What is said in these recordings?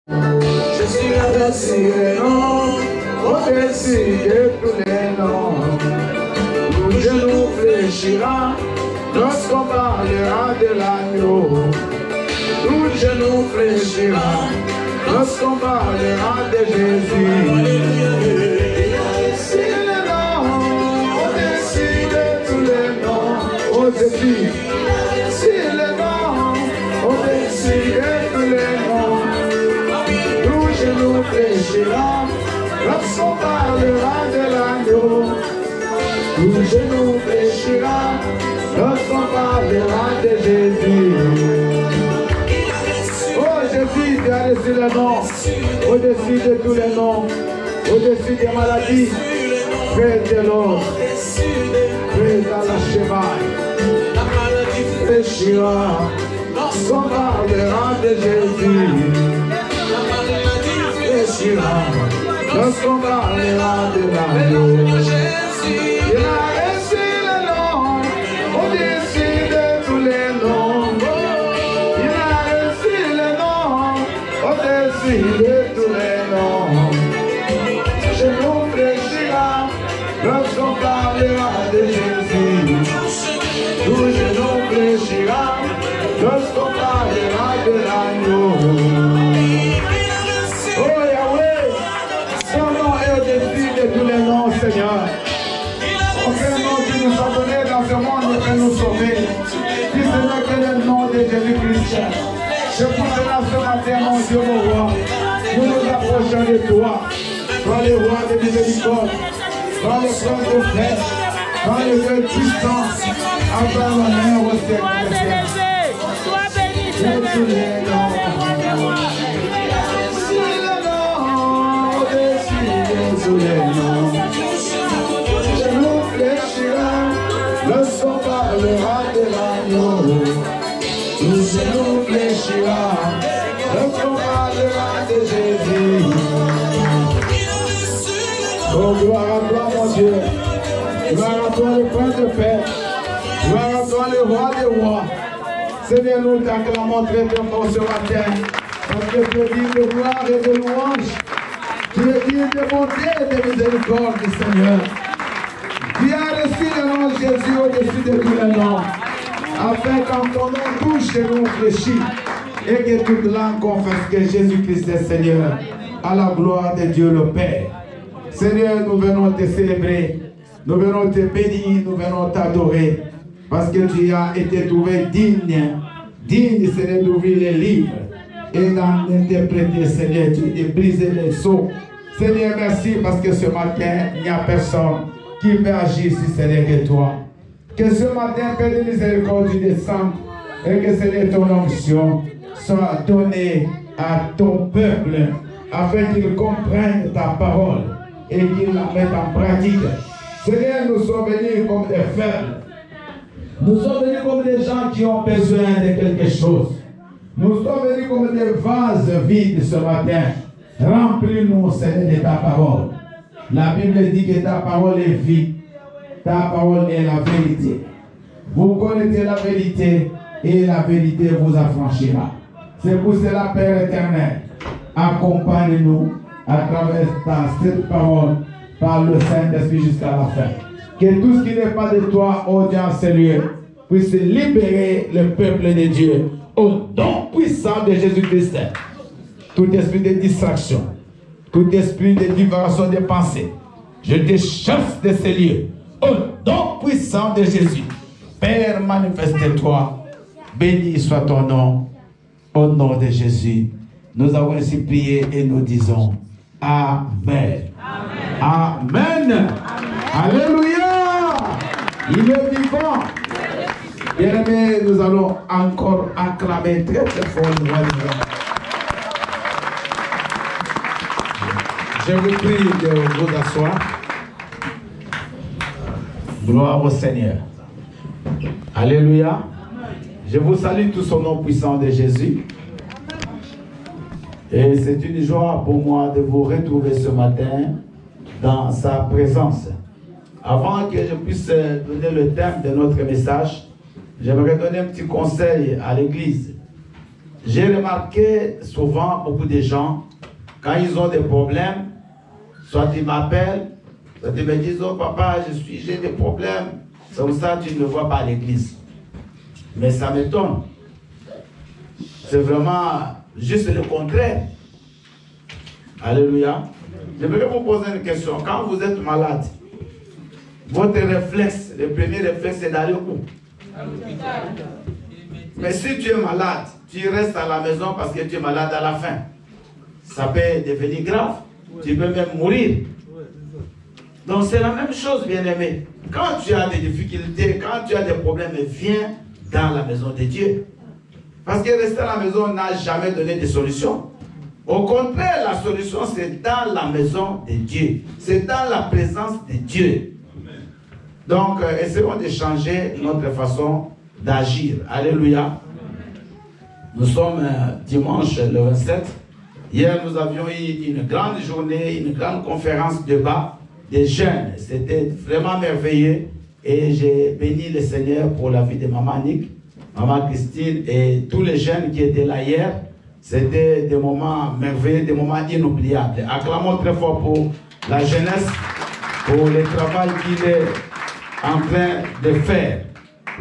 Je suis au-dessus des noms, au-dessus de tous les noms. Tout genou fléchira lorsqu'on parlera de l'agneau. Tout genou fléchira lorsqu'on parlera de Jésus. C'est le nom, au-dessus de tous les noms, au-dessus. C'est le nom, au-dessus de tous les noms. Tout genou fléchira lorsqu'on parlera de l'agneau. Tout genou fléchira lorsqu'on parlera de Jésus. Oh Jésus, tu as reçu le nom, au-dessus de tous les noms, au-dessus des maladies. Près de l'or, près à la chevaille. Fléchira lorsqu'on parlera de Jésus. Fléchira lorsqu'on parlera de l'agneau. Il a reçu le nom, au-dessus de tous les noms. Il a reçu le nom, au-dessus de tous les noms. Je nous fléchira lorsqu'on parlera de Jésus. Tout genou fléchira lorsqu'on parlera de l'agneau. Oh Yahweh, son nom est au-dessus de tous les noms, Seigneur. Aucun nom qui nous a donné dans ce monde ne peut nous sauver. Si ce n'est que le nom de Jésus-Christ. C'est pour cela ce matin, mon Dieu, mon roi, nous nous approchons de toi. Toi le roi de miséricorde, toi le prince de frère, toi le Dieu puissant, avant l'honneur au siècle des siècles. Sois béni, Seigneur. C'est le nom au-dessus de tous les noms. Je nous fléchira lorsqu'on parlera de l'agneau. Tout genou fléchira lorsqu'on parlera de Jésus. Oh, gloire à toi, mon Dieu. Gloire à toi, le prince de paix. Gloire à toi, le roi des rois. Seigneur, nous t'acclamons très fort ce matin. Parce que tu es digne de gloire et de louange. Tu es digne de bonté et de miséricorde, Seigneur. Tu as reçu le nom de Jésus au-dessus de tous les noms. Afin qu'en ton nom touche et nous fléchit. Et que toute langue confesse que Jésus-Christ est Seigneur. À la gloire de Dieu le Père. Seigneur, nous venons te célébrer. Nous venons te bénir. Nous venons t'adorer. Parce que tu as été trouvé digne. Digne, Seigneur, d'ouvrir les livres. Et d'interpréter, Seigneur, de briser les sceaux. Seigneur, merci parce que ce matin, il n'y a personne qui peut agir si ce n'est que toi. Que ce matin, Père de miséricorde, tu descendes et que Seigneur, ton onction soit donnée à ton peuple afin qu'ils comprennent ta parole et qu'ils la mettent en pratique. Seigneur, nous sommes venus comme des faibles. Nous sommes venus comme des gens qui ont besoin de quelque chose. Nous sommes venus comme des vases vides ce matin. Remplis-nous, Seigneur, de ta parole. La Bible dit que ta parole est vie. Ta parole est la vérité. Vous connaissez la vérité et la vérité vous affranchira. C'est pour cela, Père éternel, accompagne-nous à travers cette parole par le Saint-Esprit jusqu'à la fin. Que tout ce qui n'est pas de toi, ô Dieu Seigneur, puisse libérer le peuple de Dieu au nom puissant de Jésus-Christ. Tout esprit de distraction, tout esprit de diversion des pensées, je te chasse de ces lieux au nom puissant de Jésus. Père, manifeste-toi. Béni soit ton nom. Au nom de Jésus, nous avons ainsi prié et nous disons Amen. Amen. Amen. Alléluia. Il est vivant. Bien-aimés, nous allons encore acclamer très très fort le roi des rois. Je vous prie de vous asseoir. Gloire au Seigneur. Alléluia. Je vous salue tous au nom puissant de Jésus. Et c'est une joie pour moi de vous retrouver ce matin dans sa présence. Avant que je puisse donner le thème de notre message, j'aimerais donner un petit conseil à l'église. J'ai remarqué souvent beaucoup de gens, quand ils ont des problèmes, soit ils m'appellent, soit ils me disent, oh papa, j'ai des problèmes. C'est comme ça que tu ne me vois pas à l'église. Mais ça m'étonne. C'est vraiment juste le contraire. Alléluia. J'aimerais vous poser une question. Quand vous êtes malade, votre réflexe, le premier réflexe, c'est d'aller où? Mais si tu es malade, tu restes à la maison parce que tu es malade à la fin. Ça peut devenir grave. Tu peux même mourir. Donc c'est la même chose, bien-aimé. Quand tu as des difficultés, quand tu as des problèmes, viens dans la maison de Dieu. Parce que rester à la maison n'a jamais donné de solution. Au contraire, la solution, c'est dans la maison de Dieu. C'est dans la présence de Dieu. Donc, essayons de changer notre façon d'agir. Alléluia. Nous sommes dimanche le 27. Hier, nous avions eu une grande journée, une grande conférence de débat des jeunes. C'était vraiment merveilleux. Et j'ai béni le Seigneur pour la vie de Maman Annick, Maman Christine et tous les jeunes qui étaient là hier. C'était des moments merveilleux, des moments inoubliables. Acclamons très fort pour la jeunesse, pour le travail qu'il est en train de faire.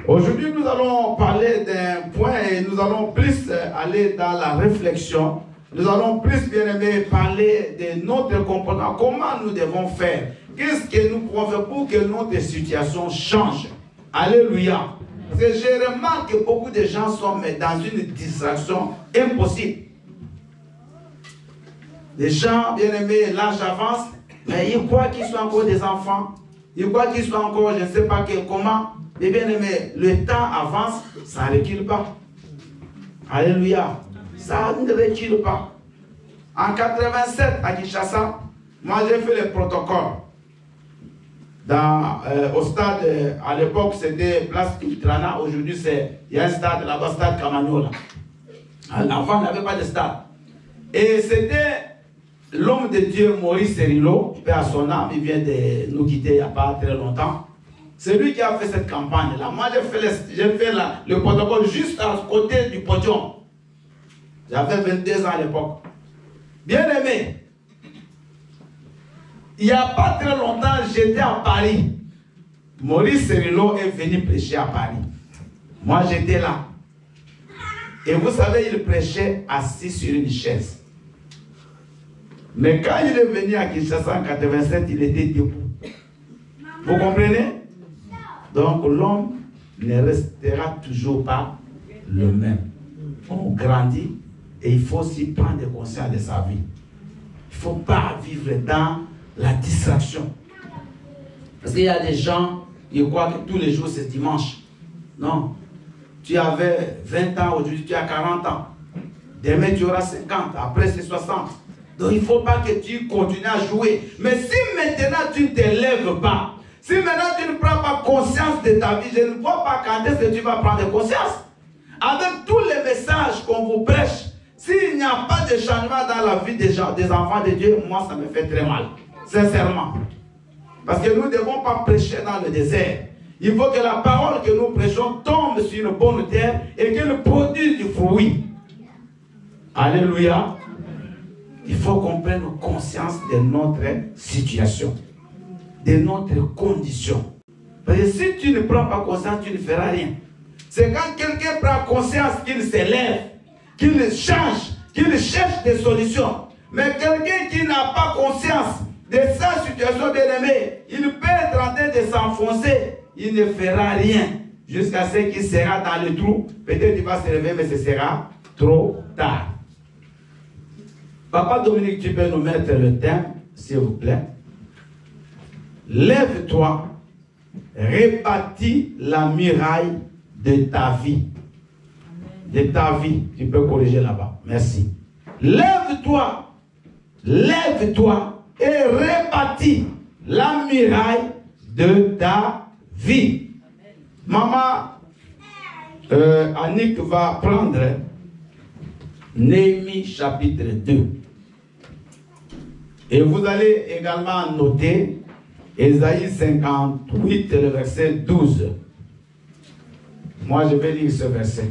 Aujourd'hui, nous allons parler d'un point et nous allons plus aller dans la réflexion. Nous allons plus, bien aimé, parler de notre comportement. Comment nous devons faire? Qu'est-ce que nous pouvons faire pour que notre situation change? Alléluia. Parce que je remarque que beaucoup de gens sont dans une distraction impossible. Les gens, bien aimés, l'âge avance, mais ils croient qu'ils sont encore des enfants. Ils croient qu'ils sont encore, je ne sais pas comment. Mais bien aimés, le temps avance, ça ne recule pas. Alléluia. Ça ne recule pas. En 87, à Kinshasa, moi j'ai fait le protocole. Au stade, à l'époque c'était Place Kitrana, aujourd'hui il y a un stade là-bas, stade Kamagnola. Avant, il n'y avait pas de stade. Et c'était l'homme de Dieu, Maurice Serilo, paix à son âme, il vient de nous quitter il n'y a pas très longtemps. C'est lui qui a fait cette campagne-là. Moi, j'ai fait le protocole juste à côté du podium. J'avais 22 ans à l'époque. Bien aimé, il n'y a pas très longtemps, j'étais à Paris. Maurice Serilo est venu prêcher à Paris. Moi, j'étais là. Et vous savez, il prêchait assis sur une chaise. Mais quand il est venu à Kinshasa en 87, il était debout. Vous comprenez? Donc l'homme ne restera toujours pas le même. On grandit et il faut aussi prendre conscience de sa vie. Il ne faut pas vivre dans la distraction. Parce qu'il y a des gens qui croient que tous les jours c'est dimanche. Non. Tu avais 20 ans, aujourd'hui tu as 40 ans. Demain tu auras 50, après c'est 60. Donc il ne faut pas que tu continues à jouer. Mais si maintenant tu ne te lèves pas, si maintenant tu ne prends pas conscience de ta vie, je ne vois pas quand est-ce que tu vas prendre conscience. Avec tous les messages qu'on vous prêche, s'il n'y a pas de changement dans la vie des enfants de Dieu, moi ça me fait très mal. Sincèrement. Parce que nous ne devons pas prêcher dans le désert. Il faut que la parole que nous prêchons tombe sur une bonne terre et qu'elle produise du fruit. Alléluia. Il faut qu'on prenne conscience de notre situation, de notre condition. Parce que si tu ne prends pas conscience, tu ne feras rien. C'est quand quelqu'un prend conscience qu'il s'élève, qu'il change, qu'il cherche des solutions. Mais quelqu'un qui n'a pas conscience de sa situation, bien aimé, il peut être en train de s'enfoncer, il ne fera rien jusqu'à ce qu'il sera dans le trou. Peut-être qu'il va se lever, mais ce sera trop tard. Papa Dominique, tu peux nous mettre le thème, s'il vous plaît. Lève-toi, rebâtis la muraille de ta vie. De ta vie. Tu peux corriger là-bas. Merci. Lève-toi, lève-toi et rebâtis la muraille de ta vie. Maman Annick va prendre Néhémie chapitre 2. Et vous allez également noter Ésaïe 58, le verset 12. Moi, je vais lire ce verset.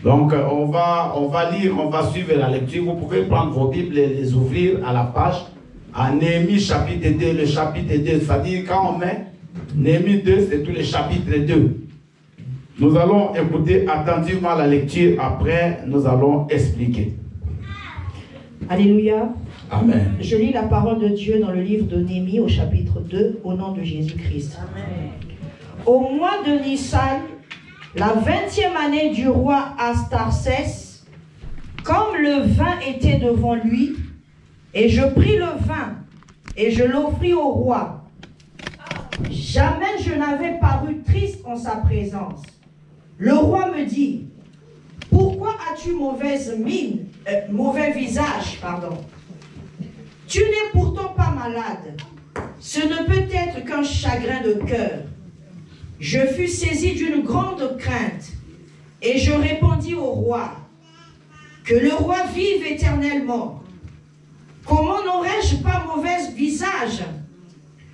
Donc on va lire, on va suivre la lecture. Vous pouvez prendre vos Bibles et les ouvrir à la page. À Néhémie chapitre 2, le chapitre 2, c'est-à-dire quand on met Néhémie 2, c'est tout le chapitre 2. Nous allons écouter attentivement la lecture, après nous allons expliquer. Alléluia. Amen. Je lis la parole de Dieu dans le livre de Néhémie au chapitre 2 au nom de Jésus-Christ. Au mois de Nissan, la 20e année du roi Astarcès, comme le vin était devant lui, et je pris le vin et je l'offris au roi. Jamais je n'avais paru triste en sa présence. Le roi me dit, pourquoi as-tu mauvais visage, pardon? Tu n'es pourtant pas malade. Ce ne peut être qu'un chagrin de cœur. Je fus saisi d'une grande crainte et je répondis au roi, que le roi vive éternellement. Comment n'aurais-je pas mauvais visage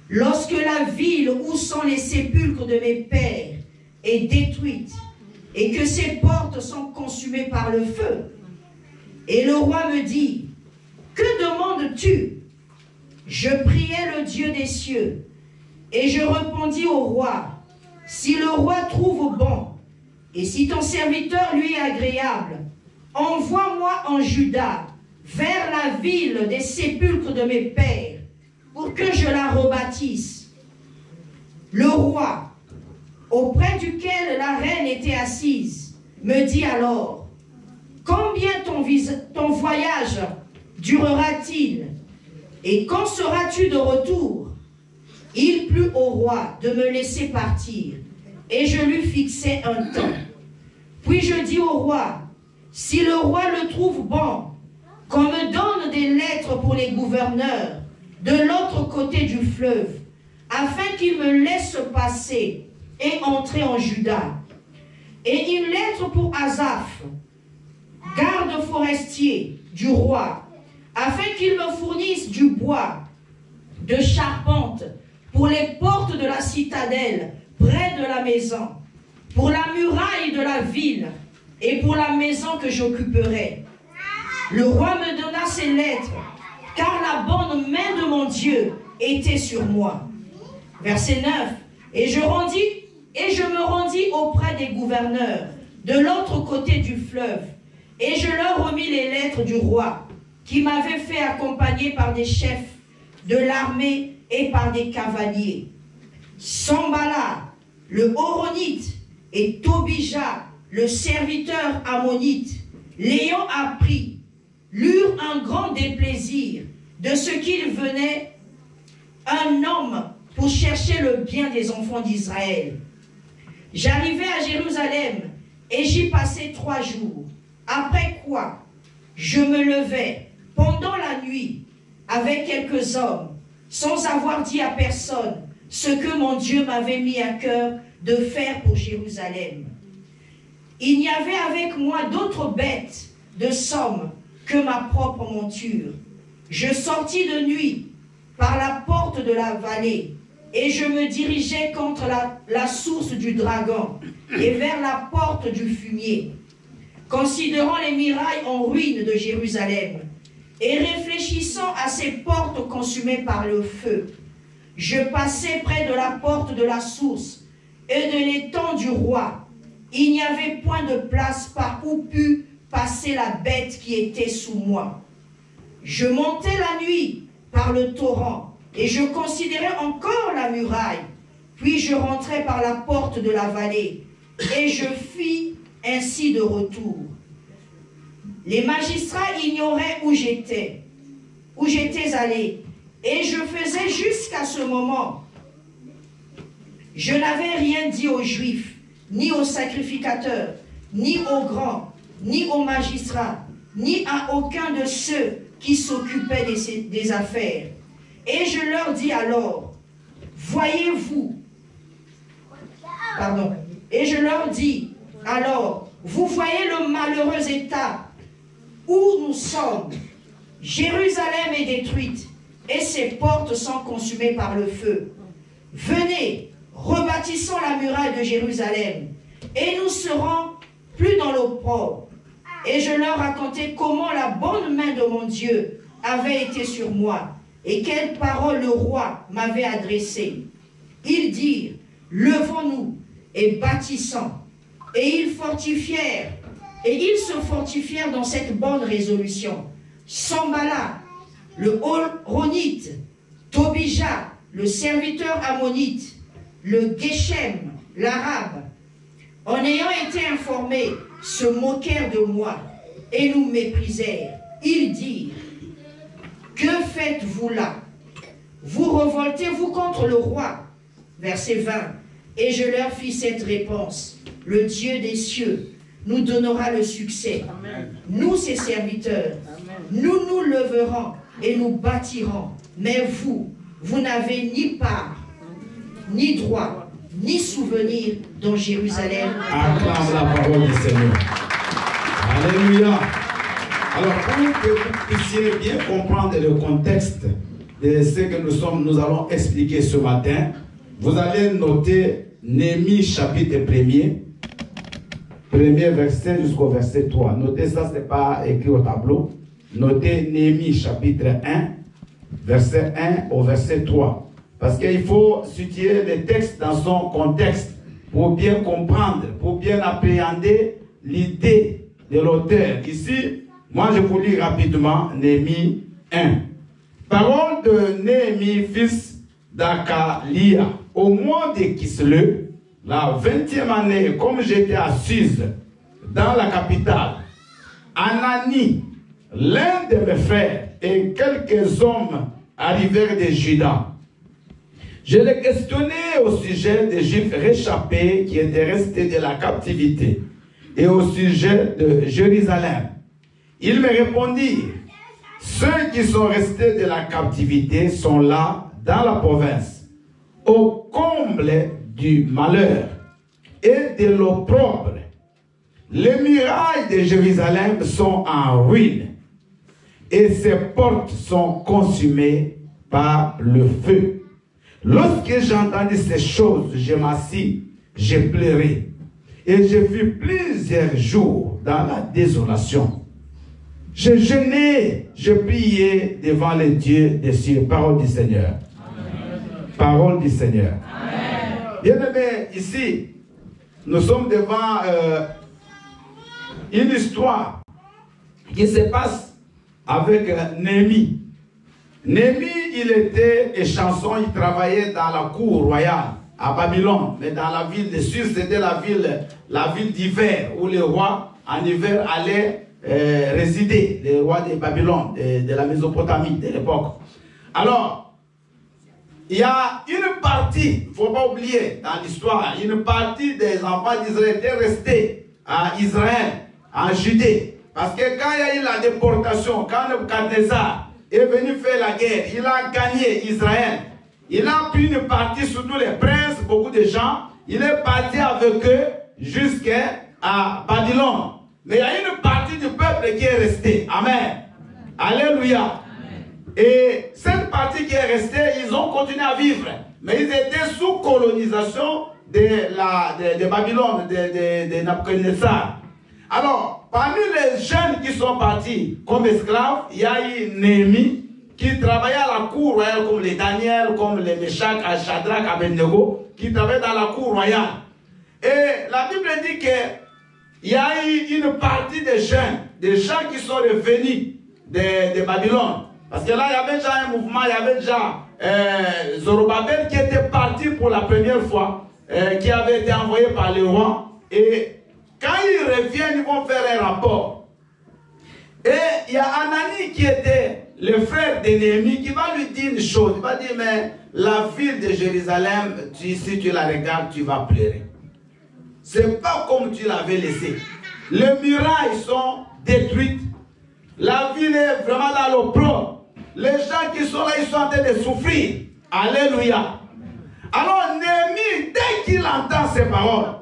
lorsque la ville où sont les sépulcres de mes pères est détruite et que ses portes sont consumées par le feu? Et le roi me dit, que demandes-tu? Je priai le Dieu des cieux et je répondis au roi, si le roi trouve bon et si ton serviteur lui est agréable, envoie-moi en Juda vers la ville des sépulcres de mes pères pour que je la rebâtisse. Le roi, auprès duquel la reine était assise, me dit alors, combien ton voyage durera-t-il et quand seras-tu de retour? Il plut au roi de me laisser partir et je lui fixai un temps. Puis je dis au roi, si le roi le trouve bon, qu'on me donne des lettres pour les gouverneurs de l'autre côté du fleuve, afin qu'ils me laissent passer et entrer en Juda. Et une lettre pour Asaph, garde forestier du roi, afin qu'il me fournisse du bois de charpente pour les portes de la citadelle près de la maison, pour la muraille de la ville et pour la maison que j'occuperai. Le roi me donna ces lettres, car la bonne main de mon Dieu était sur moi. Verset 9. Et je me rendis auprès des gouverneurs de l'autre côté du fleuve, et je leur remis les lettres du roi, qui m'avait fait accompagner par des chefs de l'armée et par des cavaliers. Sambala, le Horonite, et Tobija, le serviteur ammonite, l'ayant appris, l'eurent un grand déplaisir de ce qu'il venait un homme pour chercher le bien des enfants d'Israël. J'arrivai à Jérusalem et j'y passai 3 jours, après quoi je me levai pendant la nuit avec quelques hommes, sans avoir dit à personne ce que mon Dieu m'avait mis à cœur de faire pour Jérusalem. Il n'y avait avec moi d'autres bêtes de somme que ma propre monture. Je sortis de nuit par la porte de la vallée et je me dirigeais contre la source du dragon et vers la porte du fumier, considérant les murailles en ruine de Jérusalem et réfléchissant à ces portes consumées par le feu. Je passais près de la porte de la source et de l'étang du roi. Il n'y avait point de place par où pût passer la bête qui était sous moi. Je montais la nuit par le torrent et je considérais encore la muraille. Puis je rentrais par la porte de la vallée et je fis ainsi de retour. Les magistrats ignoraient où j'étais allé, et je faisais jusqu'à ce moment. Je n'avais rien dit aux Juifs, ni aux sacrificateurs, ni aux grands, ni aux magistrats, ni à aucun de ceux qui s'occupaient des affaires. Et je leur dis alors, et je leur dis alors, vous voyez le malheureux état où nous sommes. Jérusalem est détruite et ses portes sont consumées par le feu. Venez, rebâtissons la muraille de Jérusalem et nous serons plus dans l'opprobre. Et je leur racontai comment la bonne main de mon Dieu avait été sur moi et quelles paroles le roi m'avait adressées. Ils dirent, levons-nous et bâtissons. Et ils se fortifièrent dans cette bonne résolution. Sambala, le Horonite, Tobija, le serviteur ammonite, le Geshem, l'arabe, en ayant été informés, se moquèrent de moi et nous méprisèrent. Ils dirent, que faites-vous là? Vous revoltez-vous contre le roi? Verset 20. Et je leur fis cette réponse. Le Dieu des cieux nous donnera le succès. Amen. Nous, ses serviteurs, amen, nous nous leverons et nous bâtirons. Mais vous n'avez ni part, ni droit, ni souvenir dans Jérusalem. Acclame la parole du Seigneur. Alléluia. Alors, pour que vous puissiez bien comprendre le contexte de ce que nous allons expliquer ce matin, vous allez noter Néhémie chapitre 1er, premier verset jusqu'au verset 3. Notez ça, ce n'est pas écrit au tableau. Notez Néhémie chapitre 1, verset 1 au verset 3. Parce qu'il faut situer le texte dans son contexte pour bien comprendre, pour bien appréhender l'idée de l'auteur. Ici, moi je vous lis rapidement Néhémie 1. Parole de Néhémie, fils d'Akalia. Au mois de Kislev, la 20e année, comme j'étais assise dans la capitale, Anani, l'un de mes frères, et quelques hommes arrivèrent de Juda. Je les questionnais au sujet des Juifs réchappés qui étaient restés de la captivité et au sujet de Jérusalem. Ils me répondirent, ceux qui sont restés de la captivité sont là dans la province, au comble du malheur et de l'opprobre. Les murailles de Jérusalem sont en ruine et ses portes sont consumées par le feu. Lorsque j'entendis ces choses, je m'assis, j'ai pleuré et je fus plusieurs jours dans la désolation. Je jeûnais, je priais devant les dieux des cieux. Parole du Seigneur. Amen. Parole du Seigneur. Bien-aimés, ici, nous sommes devant une histoire qui se passe avec Néhémie. Néhémie, il était échanson, il travaillait dans la cour royale à Babylone, mais dans la ville de Sud, c'était la ville d'hiver, où le roi en hiver allait résider, le roi de Babylone, de la Mésopotamie de l'époque. Alors, il y a une partie, il ne faut pas oublier dans l'histoire, une partie des enfants d'Israël étaient restés à Israël, en Judée. Parce que quand il y a eu la déportation, quand Nebuchadnezzar est venu faire la guerre, il a gagné Israël. Il a pris une partie, surtout les princes, beaucoup de gens, il est parti avec eux jusqu'à Babylone. Mais il y a une partie du peuple qui est restée. Amen. Alléluia. Amen. Et cette partie qui est restée, ils ont continué à vivre. Mais ils étaient sous colonisation de Babylone, de Nebuchadnezzar. Alors, parmi les jeunes qui sont partis comme esclaves, il y a eu Néhémie qui travaillait à la cour royale, comme les Daniel, comme les Meshach, Shadrach, Abednego, qui travaillaient dans la cour royale. Et la Bible dit qu'il y a eu une partie des jeunes, des gens qui sont revenus de Babylone. Parce que là, il y avait déjà un mouvement, il y avait déjà Zorobabel qui était parti pour la première fois, qui avait été envoyé par le roi. Et quand ils reviennent, ils vont faire un rapport. Et il y a Anani qui était le frère de Néhémie qui va lui dire une chose. Il va dire, mais la ville de Jérusalem, si tu la regardes, tu vas pleurer. C'est pas comme tu l'avais laissé. Les murailles sont détruites. La ville est vraiment dans l'opprobre. Les gens qui sont là, ils sont en train de souffrir. Alléluia. Alors Néhémie, dès qu'il entend ces paroles,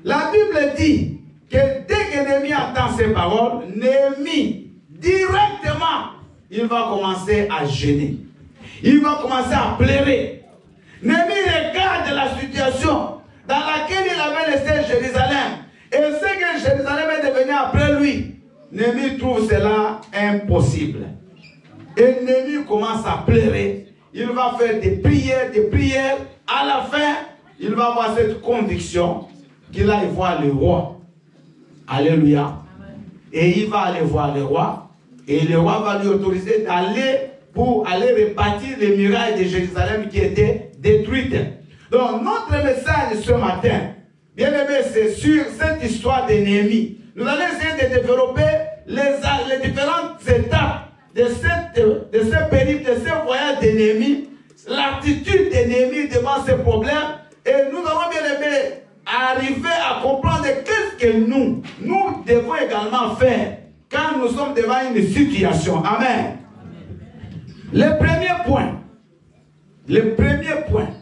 la Bible dit que dès que Néhémie entend ces paroles, Néhémie, directement, il va commencer à jeûner. Il va commencer à pleurer. Néhémie regarde la situation dans laquelle il avait laissé Jérusalem. Et c'est que Jérusalem après lui. Néhémie trouve cela impossible. Et Néhémie commence à pleurer. Il va faire des prières. À la fin, il va avoir cette conviction qu'il aille voir le roi. Alléluia. Et il va aller voir le roi. Et le roi va lui autoriser d'aller pour aller répartir les murailles de Jérusalem qui étaient détruites. Donc notre message ce matin, bien aimé, c'est sur cette histoire de Néhémie. Nous allons essayer de développer les différentes étapes de ce périple, de ce voyage de Néhémie, l'attitude de Néhémie devant ces problèmes. Et nous allons bien aimé arriver à comprendre qu'est-ce que nous devons également faire quand nous sommes devant une situation. Amen. Le premier point,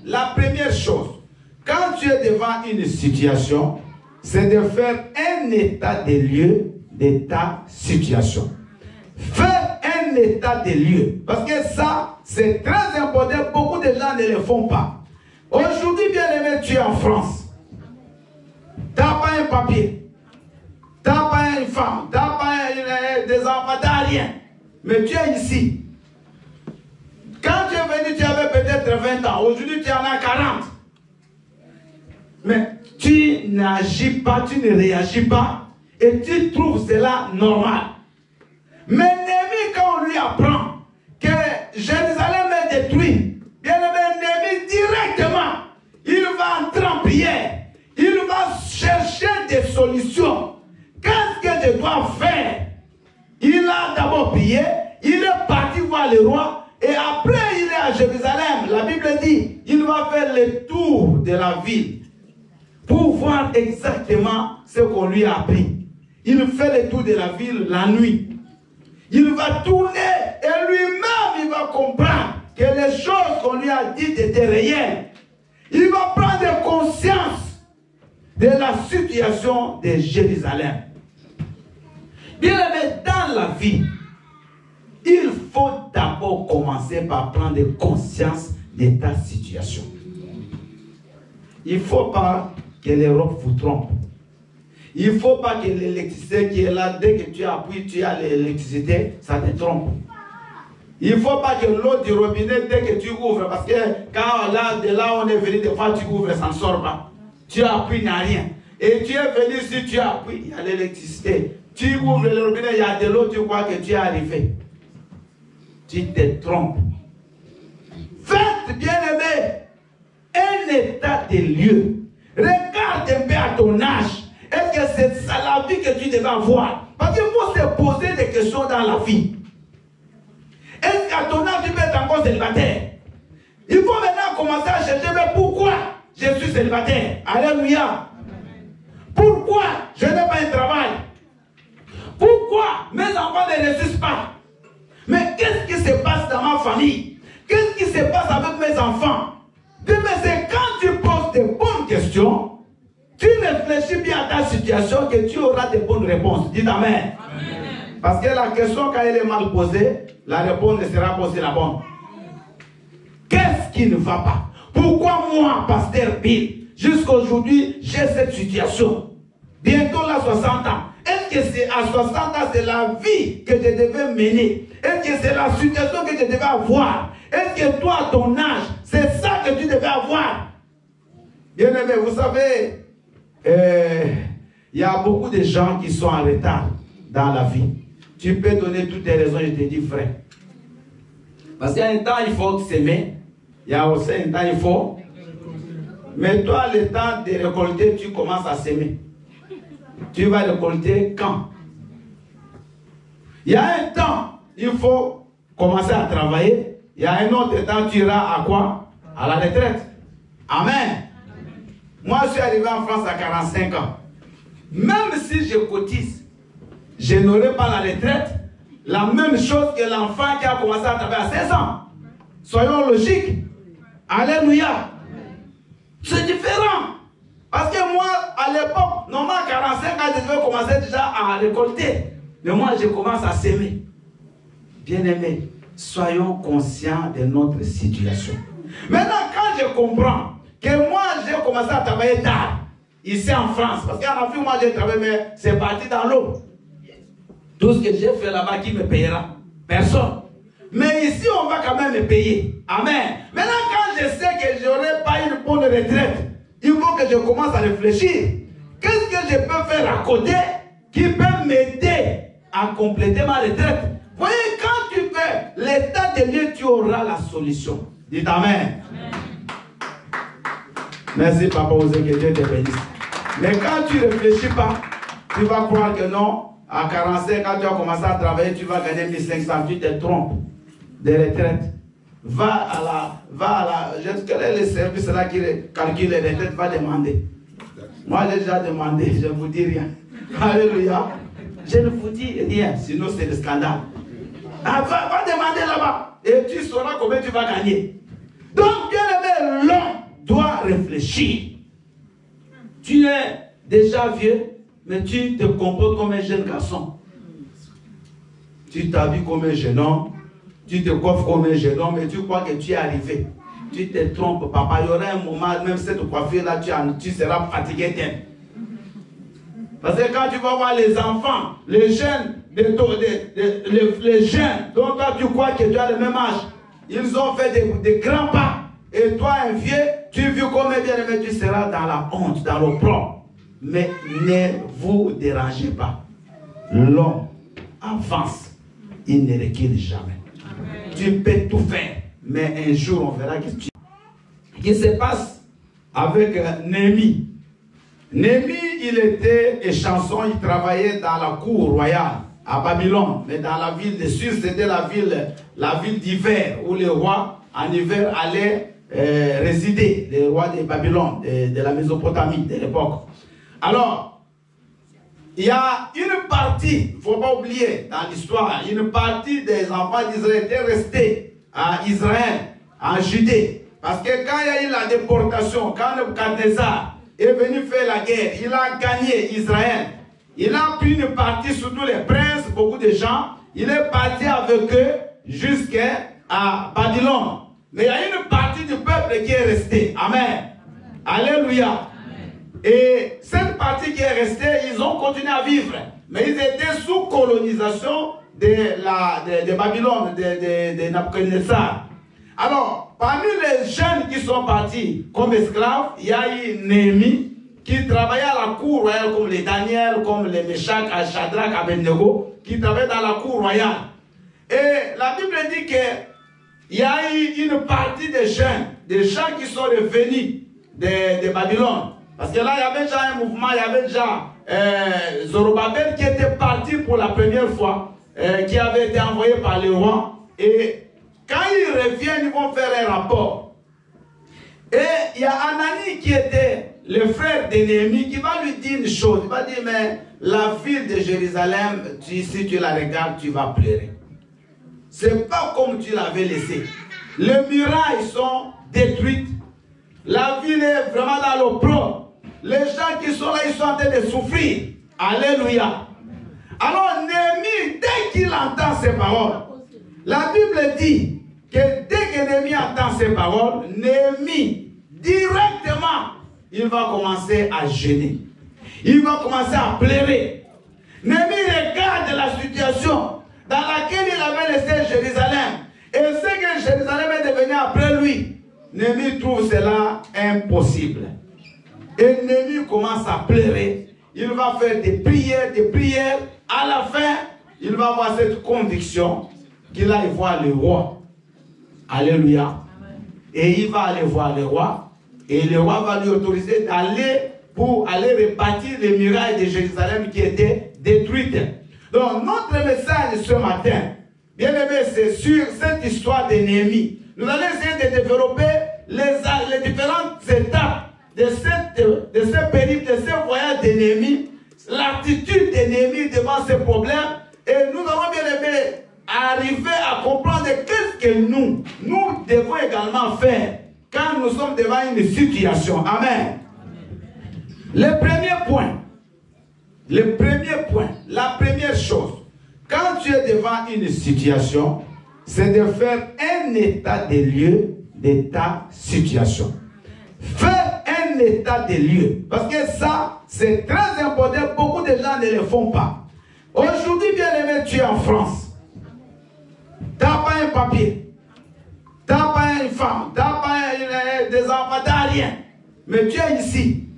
la première chose, quand tu es devant une situation, c'est de faire un état des lieux de ta situation. Faire un état des lieux. Parce que ça, c'est très important. Beaucoup de gens ne le font pas. Aujourd'hui, bien aimé, tu es en France. Tu n'as pas un papier. Tu n'as pas une femme. Tu n'as pas des enfants. Tu n'as rien. Mais tu es ici. Quand tu es venu, tu avais peut-être 20 ans. Aujourd'hui, tu en as 40. Mais tu n'agis pas, tu ne réagis pas. Et tu trouves cela normal. Mais Néhémie, quand on lui apprend que Jérusalem est détruite, bien aimé, Néhémie directement, il va entrer en prière. Il va chercher des solutions. Qu'est-ce que je dois faire? Il a d'abord prié, il est parti voir le roi. Et après, il est à Jérusalem. La Bible dit, il va faire le tour de la ville pour voir exactement ce qu'on lui a appris. Il fait le tour de la ville la nuit. Il va tourner et lui-même, il va comprendre que les choses qu'on lui a dites étaient réelles. Il va prendre conscience de la situation de Jérusalem. Bien aimé, dans la vie, il faut d'abord commencer par prendre conscience de ta situation. Il ne faut pas que l'Europe vous trompe. Il ne faut pas que l'électricité qui est là, dès que tu appuies, tu as l'électricité, ça te trompe. Il ne faut pas que l'eau du robinet, dès que tu ouvres, parce que quand de là on est venu, des fois tu ouvres, ça ne sort pas. Tu appuies, il n'y a rien. Et tu es venu, si tu appuies, il y a l'électricité. Tu ouvres le robinet, il y a de l'eau, tu crois que tu es arrivé. Tu te trompes. Faites, bien aimé, un état des lieux. Regarde un peu à ton âge. Est-ce que c'est ça la vie que tu devais avoir? Parce qu'il faut se poser des questions dans la vie. Est-ce qu'à ton âge, tu peux être encore célibataire? Il faut maintenant commencer à chercher, mais pourquoi je suis célibataire? Alléluia. Pourquoi je n'ai pas un travail? Pourquoi mes enfants ne réussissent pas? Mais qu'est-ce qui se passe dans ma famille? Qu'est-ce qui se passe avec mes enfants? Mais c'est quand tu poses des bonnes questions, tu réfléchis bien à ta situation, que tu auras des bonnes réponses. Dites Amen. Amen. Parce que la question, quand elle est mal posée, la réponse ne sera pas aussi la bonne. Qu'est-ce qui ne va pas? Pourquoi moi, pasteur Bill, jusqu'à aujourd'hui, j'ai cette situation? Bientôt là, 60 ans. Est-ce que c'est à 60 ans, c'est la vie que je devais mener? Est-ce que c'est la situation que je devais avoir? Est-ce que toi, à ton âge, c'est ça que tu devais avoir? Bien aimé, vous savez, il y a beaucoup de gens qui sont en retard dans la vie. Tu peux donner toutes les raisons, je te dis, frère. Parce qu'il y a un temps, il faut s'aimer. Il y a aussi un temps, il faut. Mais toi, le temps de récolter, tu commences à s'aimer. Tu vas récolter quand? Il y a un temps, il faut commencer à travailler. Il y a un autre temps, tu iras à quoi? À la retraite. Amen. Moi, je suis arrivé en France à 45 ans. Même si je cotise, je n'aurai pas la retraite. La même chose que l'enfant qui a commencé à travailler à 16 ans. Soyons logiques. Alléluia. C'est différent. Parce que moi, à l'époque, normalement, à 45 ans, je devais commencer déjà à récolter. Mais moi, je commence à s'aimer. Bien-aimés, soyons conscients de notre situation. Maintenant, quand je comprends que moi, j'ai commencé à travailler tard, ici en France, parce qu'en Afrique, moi, j'ai travaillé, mais c'est parti dans l'eau. Tout ce que j'ai fait là-bas, qui me payera? Personne. Mais ici, on va quand même me payer. Amen. Maintenant, quand je sais que je n'aurai pas une bonne retraite, il faut que je commence à réfléchir. Qu'est-ce que je peux faire à côté qui peut m'aider à compléter ma retraite? Vous voyez, quand tu fais l'état de lieu, tu auras la solution. Dites Amen. Merci, Papa, que Dieu te bénisse. Mais quand tu ne réfléchis pas, tu vas croire que non. À 45, quand tu as commencé à travailler, tu vas gagner 1500, tu te trompes de retraite. Va à la, quel est le service là qui calcule les retraites, va demander. Moi, j'ai déjà demandé, je ne vous dis rien. Alléluia. Je ne vous dis rien, sinon c'est le scandale. Ah, va demander là-bas et tu sauras combien tu vas gagner. Donc, bien-aimé, l'homme doit réfléchir. Tu es déjà vieux, mais tu te comportes comme un jeune garçon. Tu t'habilles comme un jeune homme, tu te coiffes comme un jeune homme et tu crois que tu es arrivé. Tu te trompes, papa. Il y aura un moment, même cette coiffure-là, tu seras fatigué d'elle. Parce que quand tu vas voir les enfants, les jeunes, les jeunes dont toi tu crois que tu as le même âge, ils ont fait des grands pas. Et toi, un vieux, tu vis comme un bien-aimé, tu seras dans la honte, dans l'opprobre. Mais ne vous dérangez pas. L'homme avance, il ne recule jamais. Amen. Tu peux tout faire, mais un jour on verra ce qui se passe avec Néhémie. Néhémie, il était échanson, il travaillait dans la cour royale à Babylone, mais dans la ville de Sud, c'était la ville d'hiver où les rois en hiver allaient résider, les rois de Babylone, de la Mésopotamie de l'époque. Alors, il y a une partie, il ne faut pas oublier dans l'histoire, une partie des enfants d'Israël étaient restés à Israël, en Judée. Parce que quand il y a eu la déportation, quand Nebuchadnezzar est venu faire la guerre, il a gagné Israël. Il a pris une partie, surtout les princes, beaucoup de gens, il est parti avec eux jusqu'à Babylone. Mais il y a une partie du peuple qui est restée. Amen. Alléluia. Et cette partie qui est restée, ils ont continué à vivre. Mais ils étaient sous colonisation de Babylone, de Nebuchadnezzar. Alors, parmi les jeunes qui sont partis comme esclaves, il y a eu Néhémie qui travaillait à la cour royale, comme les Daniel, comme les Meshach, Shadrach, Abednego, qui travaillaient dans la cour royale. Et la Bible dit qu'il y a eu une partie des jeunes, des gens qui sont revenus de Babylone. Parce que là, il y avait déjà un mouvement, il y avait déjà Zorobabel qui était parti pour la première fois, qui avait été envoyé par le roi. Et quand ils reviennent, ils vont faire un rapport. Et il y a Anani qui était le frère de Néhémie qui va lui dire une chose. Il va dire, mais la ville de Jérusalem, si tu la regardes, tu vas pleurer. C'est pas comme tu l'avais laissé. Les murailles sont détruites. La ville est vraiment dans l'opprobre. Les gens qui sont là, ils sont en train de souffrir. Alléluia. Alors Néhémie, dès qu'il entend ces paroles, la Bible dit que dès que Néhémie entend ces paroles, Néhémie, directement, il va commencer à gêner. Il va commencer à pleurer. Néhémie regarde la situation dans laquelle il avait laissé Jérusalem. Et ce que Jérusalem est devenu après lui, Néhémie trouve cela impossible. Et Néhémie commence à pleurer. Il va faire des prières. À la fin, il va avoir cette conviction qu'il aille voir le roi. Alléluia. Et il va aller voir le roi. Et le roi va lui autoriser d'aller pour aller rebâtir les murailles de Jérusalem qui étaient détruites. Donc notre message ce matin, bien aimé, c'est sur cette histoire de Néhémie. Nous allons essayer de développer les différentes étapes de ce périple, de ce voyage de Néhémie, l'attitude de Néhémie devant ces problèmes. Et nous allons bien aimé arriver à comprendre qu'est-ce que nous devons également faire quand nous sommes devant une situation. Amen. Le premier point, la première chose, quand tu es devant une situation, c'est de faire un état des lieux de ta situation. Faire un état des lieux. Parce que ça, c'est très important. Beaucoup de gens ne le font pas. Aujourd'hui, bien aimé, tu es en France. Tu n'as pas un papier. Tu n'as pas une femme. Tu n'as pas des enfants. Tu n'as rien. Mais tu es ici.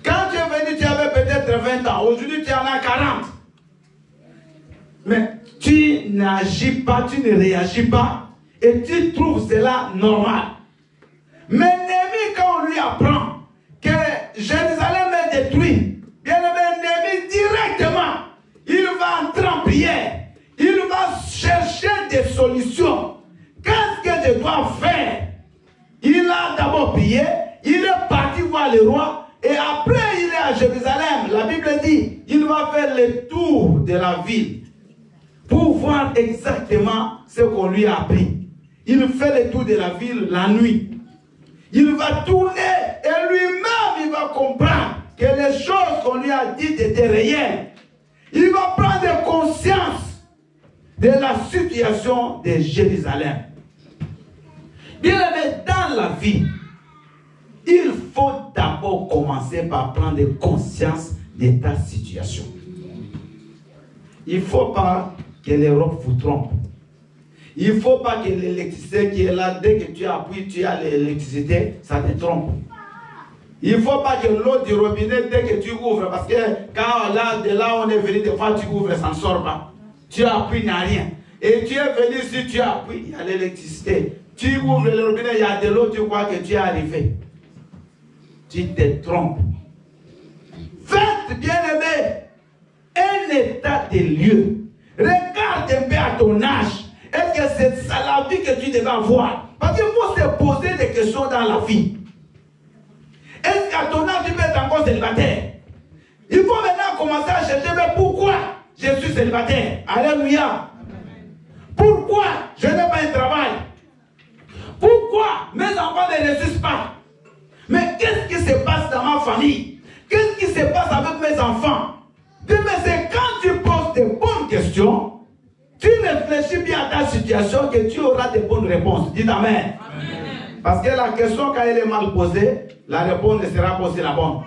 Quand tu es venu, tu avais peut-être 20 ans. Aujourd'hui, tu en as 40. Mais tu n'agis pas, tu ne réagis pas. Et tu trouves cela normal. Mais Néhémie, quand on lui apprend que Jérusalem est détruite, bien aimé, Néhémie directement, il va entrer en prière. Il va chercher des solutions. Qu'est-ce que je dois faire? Il a d'abord prié, il est parti voir le roi, et après il est à Jérusalem. La Bible dit, il va faire le tour de la ville pour voir exactement ce qu'on lui a appris. Il fait le tour de la ville la nuit. Il va tourner et lui-même il va comprendre que les choses qu'on lui a dites étaient réelles. Il va prendre conscience de la situation de Jérusalem. Bien aimé, dans la vie, il faut d'abord commencer par prendre conscience de ta situation. Il ne faut pas que l'Europe vous trompe. Il ne faut pas que l'électricité qui est là, dès que tu appuies, tu as l'électricité, ça te trompe. Il ne faut pas que l'eau du robinet, dès que tu ouvres, parce que quand là, de là on est venu, des fois tu ouvres, ça ne sort pas. Tu appuies, il n'y a rien. Et tu es venu, si tu appuies, il y a l'électricité. Tu ouvres le robinet, il y a de l'eau, tu crois que tu es arrivé. Tu te trompes. Faites, bien aimé, un état des lieux. Regarde un peu à ton âge. Est-ce que c'est ça la vie que tu devais avoir? Parce qu'il faut se poser des questions dans la vie. Est-ce qu'à ton âge, tu peux être encore célibataire? Il faut maintenant commencer à chercher, mais pourquoi je suis célibataire? Alléluia. Pourquoi je n'ai pas un travail? Pourquoi mes enfants ne réussissent pas? Mais qu'est-ce qui se passe dans ma famille? Qu'est-ce qui se passe avec mes enfants? Mais c'est quand tu poses des bonnes questions, tu réfléchis bien à ta situation, que tu auras des bonnes réponses. Dites Amen. Amen. Parce que la question, quand elle est mal posée, la réponse ne sera pas aussi la bonne.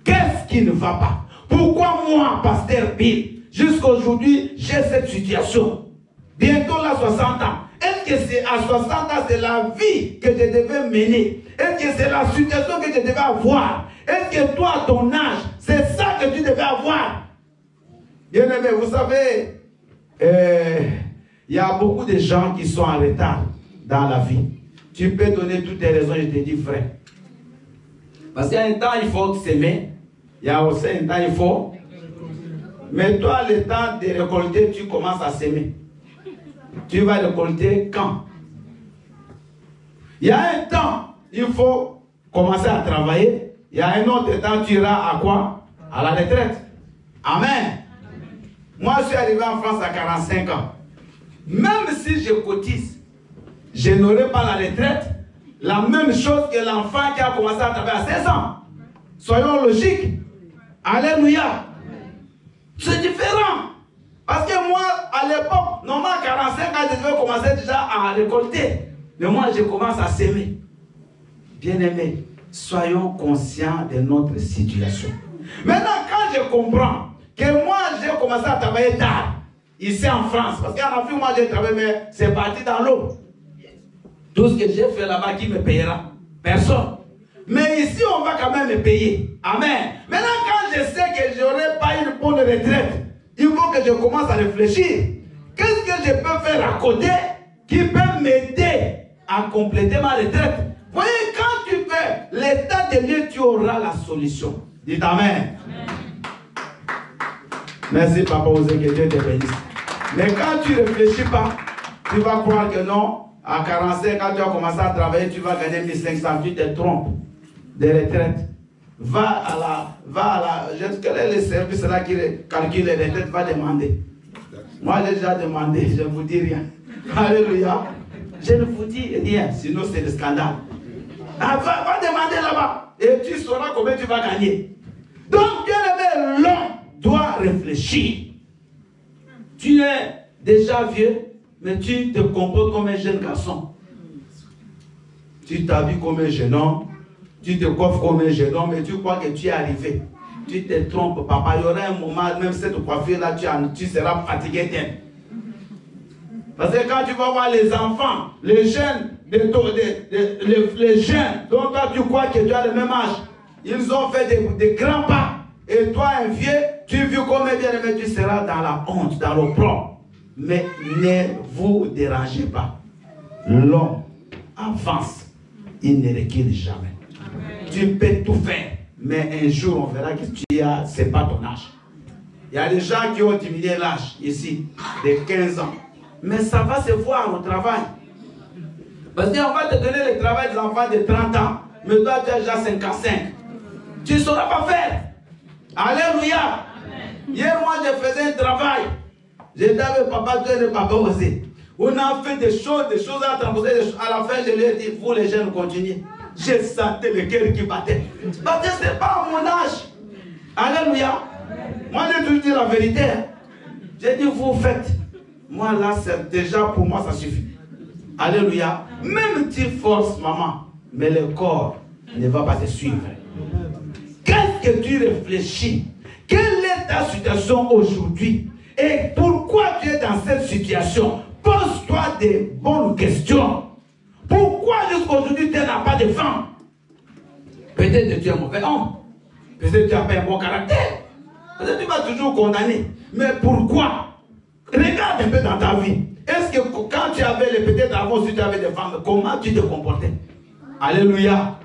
Qu'est-ce qui ne va pas? Pourquoi moi, pasteur Bill, jusqu'à aujourd'hui, j'ai cette situation? Bientôt là, 60 ans. Est-ce que c'est à 60 ans, c'est la vie que je devais mener? Est-ce que c'est la situation que je devais avoir? Est-ce que toi, à ton âge, c'est ça que tu devais avoir? Bien aimé, vous savez, il y a beaucoup de gens qui sont en retard dans la vie. Tu peux donner toutes les raisons, je te dis frère. Parce qu'il y a un temps, il faut s'aimer. Il y a aussi un temps, il faut. Mais toi, le temps de récolter, tu commences à s'aimer. Tu vas récolter quand? Il y a un temps, il faut commencer à travailler. Il y a un autre temps, tu iras à quoi? À la retraite. Amen. Moi, je suis arrivé en France à 45 ans. Même si je cotise, je n'aurai pas la retraite. La même chose que l'enfant qui a commencé à travailler à 16 ans. Soyons logiques. Alléluia. C'est différent. Parce que moi, à l'époque, normalement, 45 ans, je devais commencer déjà à récolter. Mais moi, je commence à s'aimer. Bien-aimés, soyons conscients de notre situation. Maintenant, quand je comprends que moi, j'ai commencé à travailler tard, ici en France, parce qu'en Afrique, moi, j'ai travaillé, mais c'est parti dans l'eau. Tout ce que j'ai fait là-bas, qui me payera? Personne. Mais ici, on va quand même me payer. Amen. Maintenant, quand je sais que je n'aurai pas une bonne retraite, il faut que je commence à réfléchir. Qu'est-ce que je peux faire à côté qui peut m'aider à compléter ma retraite? Vous voyez, quand tu fais l'état des lieux, tu auras la solution. Dites Amen. Merci, Papa, que Dieu te bénisse. Mais quand tu ne réfléchis pas, tu vas croire que non, à 45, quand tu vas commencer à travailler, tu vas gagner 1500, tu te trompes de retraite. Va à la, quel est le service là qui calcule les retraites, va demander. Moi, j'ai déjà demandé, je ne vous dis rien. Alléluia. Je ne vous dis rien, sinon c'est le scandale. Ah, va demander là-bas et tu sauras combien tu vas gagner. Donc, bien aimé, l'homme doit réfléchir. Tu es déjà vieux, mais tu te comportes comme un jeune garçon. Tu t'habilles comme un jeune homme, tu te coiffes comme un jeune homme et tu crois que tu es arrivé. tu te trompes, papa. Il y aura un moment, même cette coiffure-là, tu seras fatigué. Parce que quand tu vas voir les enfants, les jeunes, les jeunes, dont toi tu crois que tu as le même âge, ils ont fait des grands pas. Et toi, un vieux, tu vis comme un bien-aimé, tu seras dans la honte, dans l'opprobre. Mais ne vous dérangez pas. L'homme avance, il ne recule jamais. Amen. Tu peux tout faire, mais un jour on verra que ce n'est pas ton âge. Il y a des gens qui ont diminué l'âge ici, de 15 ans. Mais ça va se voir au travail. Parce qu'on va te donner le travail des enfants de 30 ans, mais toi tu as déjà 55. Tu ne sauras pas faire. Alléluia. Amen. Hier, moi, je faisais un travail. J'étais avec papa, tu es papa aussi. On a fait des choses à transposer. À la fin, je lui ai dit, vous les jeunes, continuez. J'ai senti le cœur qui battait. Parce que ce n'est pas à mon âge. Alléluia. Moi, j'ai toujours dit la vérité. J'ai dit, vous faites. Moi, là, c'est déjà pour moi, ça suffit. Alléluia. Même tu forces, maman, mais le corps ne va pas te suivre. Qu'est-ce que tu réfléchis? Quelle est ta situation aujourd'hui? Et pourquoi tu es dans cette situation? Pose-toi des bonnes questions. Pourquoi jusqu'à aujourd'hui tu n'as pas de femme? Peut-être que tu es un mauvais homme. Peut-être que tu n'as pas un bon caractère. Peut-être que tu vas toujours condamner. Mais pourquoi? Regarde un peu dans ta vie. Est-ce que quand tu avais les peut-être avant, si tu avais des femmes, comment tu te comportais? Alléluia.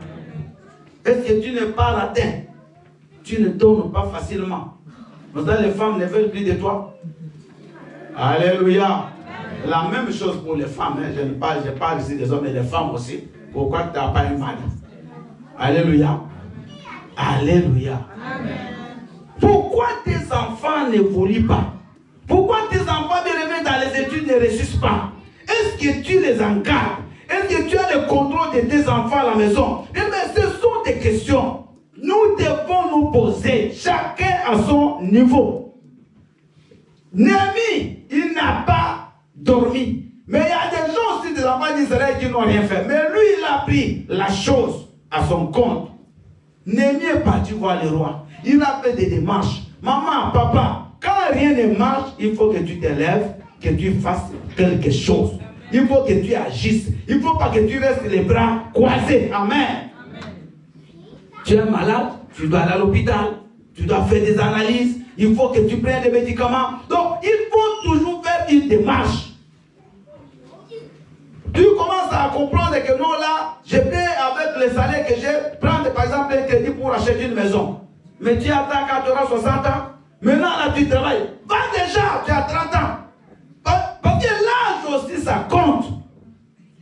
Est-ce que tu n'es pas latin? Tu ne donnes pas facilement. Maintenant, les femmes ne veulent plus de toi. Alléluia. La même chose pour les femmes. Hein. Je parle ici des hommes, mais les femmes aussi. Pourquoi tu n'as pas un mari? Alléluia. Alléluia. Amen. Pourquoi tes enfants n'évoluent pas? Pourquoi tes enfants bien-aimés dans les études ne réussissent pas? Est-ce que tu les encadres? Est-ce que tu as le contrôle de tes enfants à la maison? Eh bien, ce sont des questions. Nous devons nous poser, chacun à son niveau. Néhémie, il n'a pas dormi. Mais il y a des gens aussi, des enfants d'Israël qui n'ont rien fait. Mais lui, il a pris la chose à son compte. Néhémie est parti voir le roi. Il a fait des démarches. Maman, papa, quand rien ne marche, il faut que tu te lèves, que tu fasses quelque chose. Il faut que tu agisses. Il ne faut pas que tu restes les bras croisés. Amen. Tu es malade, tu dois aller à l'hôpital, tu dois faire des analyses, il faut que tu prennes des médicaments. Donc, il faut toujours faire une démarche. Tu commences à comprendre que non, là, je peux, avec les salaires que j'ai, prendre par exemple un crédit pour acheter une maison. Mais tu attends quand tu auras 60 ans. Maintenant, là, tu travailles. Va déjà, tu as 30 ans. Parce que l'âge aussi, ça compte.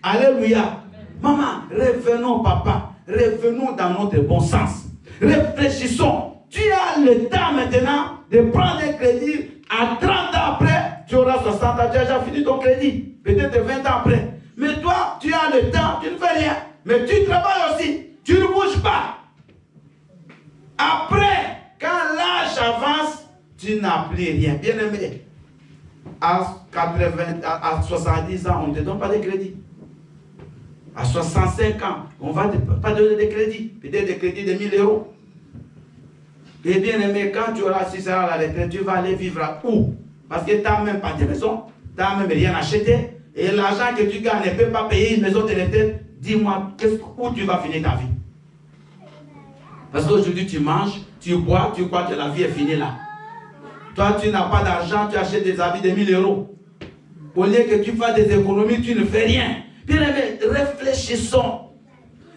Alléluia. Maman, revenons, papa. Revenons dans notre bon sens. Réfléchissons. Tu as le temps maintenant de prendre un crédit. À 30 ans après, tu auras 60 ans. Tu as déjà fini ton crédit. Peut-être 20 ans après. Mais toi, tu as le temps. Tu ne fais rien. Mais tu travailles aussi. Tu ne bouges pas. Après, quand l'âge avance, tu n'as plus rien. Bien aimé. À 70 ans, on ne te donne pas de crédit. À 65 ans, on ne va pas donner de crédit. Peut-être des crédits de 1000 €. Et bien aimé, quand tu auras 6 ans à la retraite, tu vas aller vivre à où? Parce que tu n'as même pas de maison, tu n'as même rien acheté. Et l'argent que tu gagnes ne peut pas payer une maison de retraite. Dis-moi, où tu vas finir ta vie? Parce qu'aujourd'hui, tu manges, tu bois, tu crois que la vie est finie là. Toi, tu n'as pas d'argent, tu achètes des habits de 1000 €. Au lieu que tu fasses des économies, tu ne fais rien. Bien aimé, réfléchissons.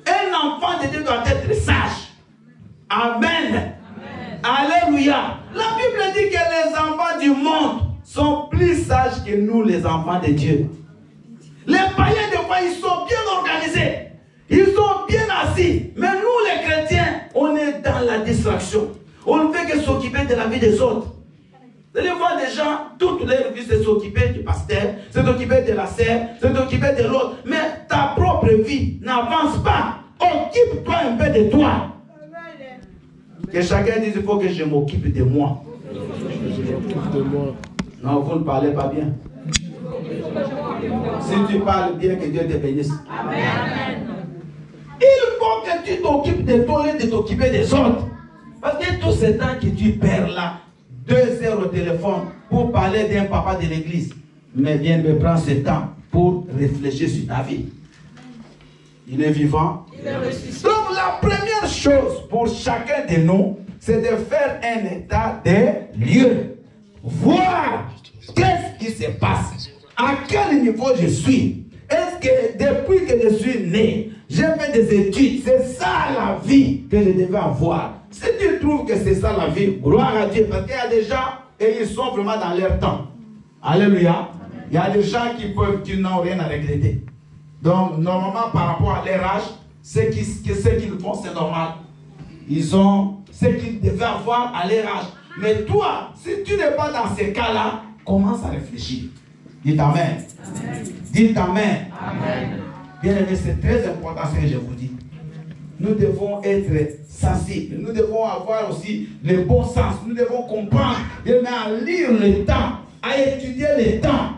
Un enfant de Dieu doit être sage. Amen. Amen. Alléluia. La Bible dit que les enfants du monde sont plus sages que nous, les enfants de Dieu. Les païens, des fois, ils sont bien organisés. Ils sont bien assis. Mais nous, les chrétiens, on est dans la distraction. On ne fait que s'occuper de la vie des autres. Vous allez voir des gens, toute leur vie, c'est s'occuper du pasteur, c'est s'occuper de la sœur, c'est s'occuper de l'autre. Mais ta propre vie n'avance pas. Occupe-toi un peu de toi. Que chacun dise, il faut que je m'occupe de moi. Non, vous ne parlez pas bien. Si tu parles bien, que Dieu te bénisse. Amen. Il faut que tu t'occupes de toi et de t'occuper des autres. Parce que tout ce temps que tu perds là, 2 heures au téléphone pour parler d'un papa de l'église, mais bien me prends ce temps pour réfléchir sur ta vie. Il est vivant. Il est ressuscité. Donc la première chose pour chacun de nous, c'est de faire un état des lieux. Voir qu'est-ce qui se passe. À quel niveau je suis. Est-ce que depuis que je suis né, j'ai fait des études, c'est ça la vie que je devais avoir. Si tu trouves que c'est ça la vie, gloire à Dieu, parce qu'il y a des gens et ils sont vraiment dans leur temps. Alléluia. Il y a des gens qui n'ont rien à regretter. Donc, normalement, par rapport à leur âge, ce qu'ils font, c'est normal. Ils ont ce qu'ils devaient avoir à leur âge. Mais toi, si tu n'es pas dans ces cas-là, commence à réfléchir. Dites Amen. Amen. Dites Amen. Amen. Bien aimé, c'est très important ce que je vous dis. Nous devons être sensibles. Nous devons avoir aussi le bon sens. Nous devons comprendre. Et à lire le temps, à étudier le temps.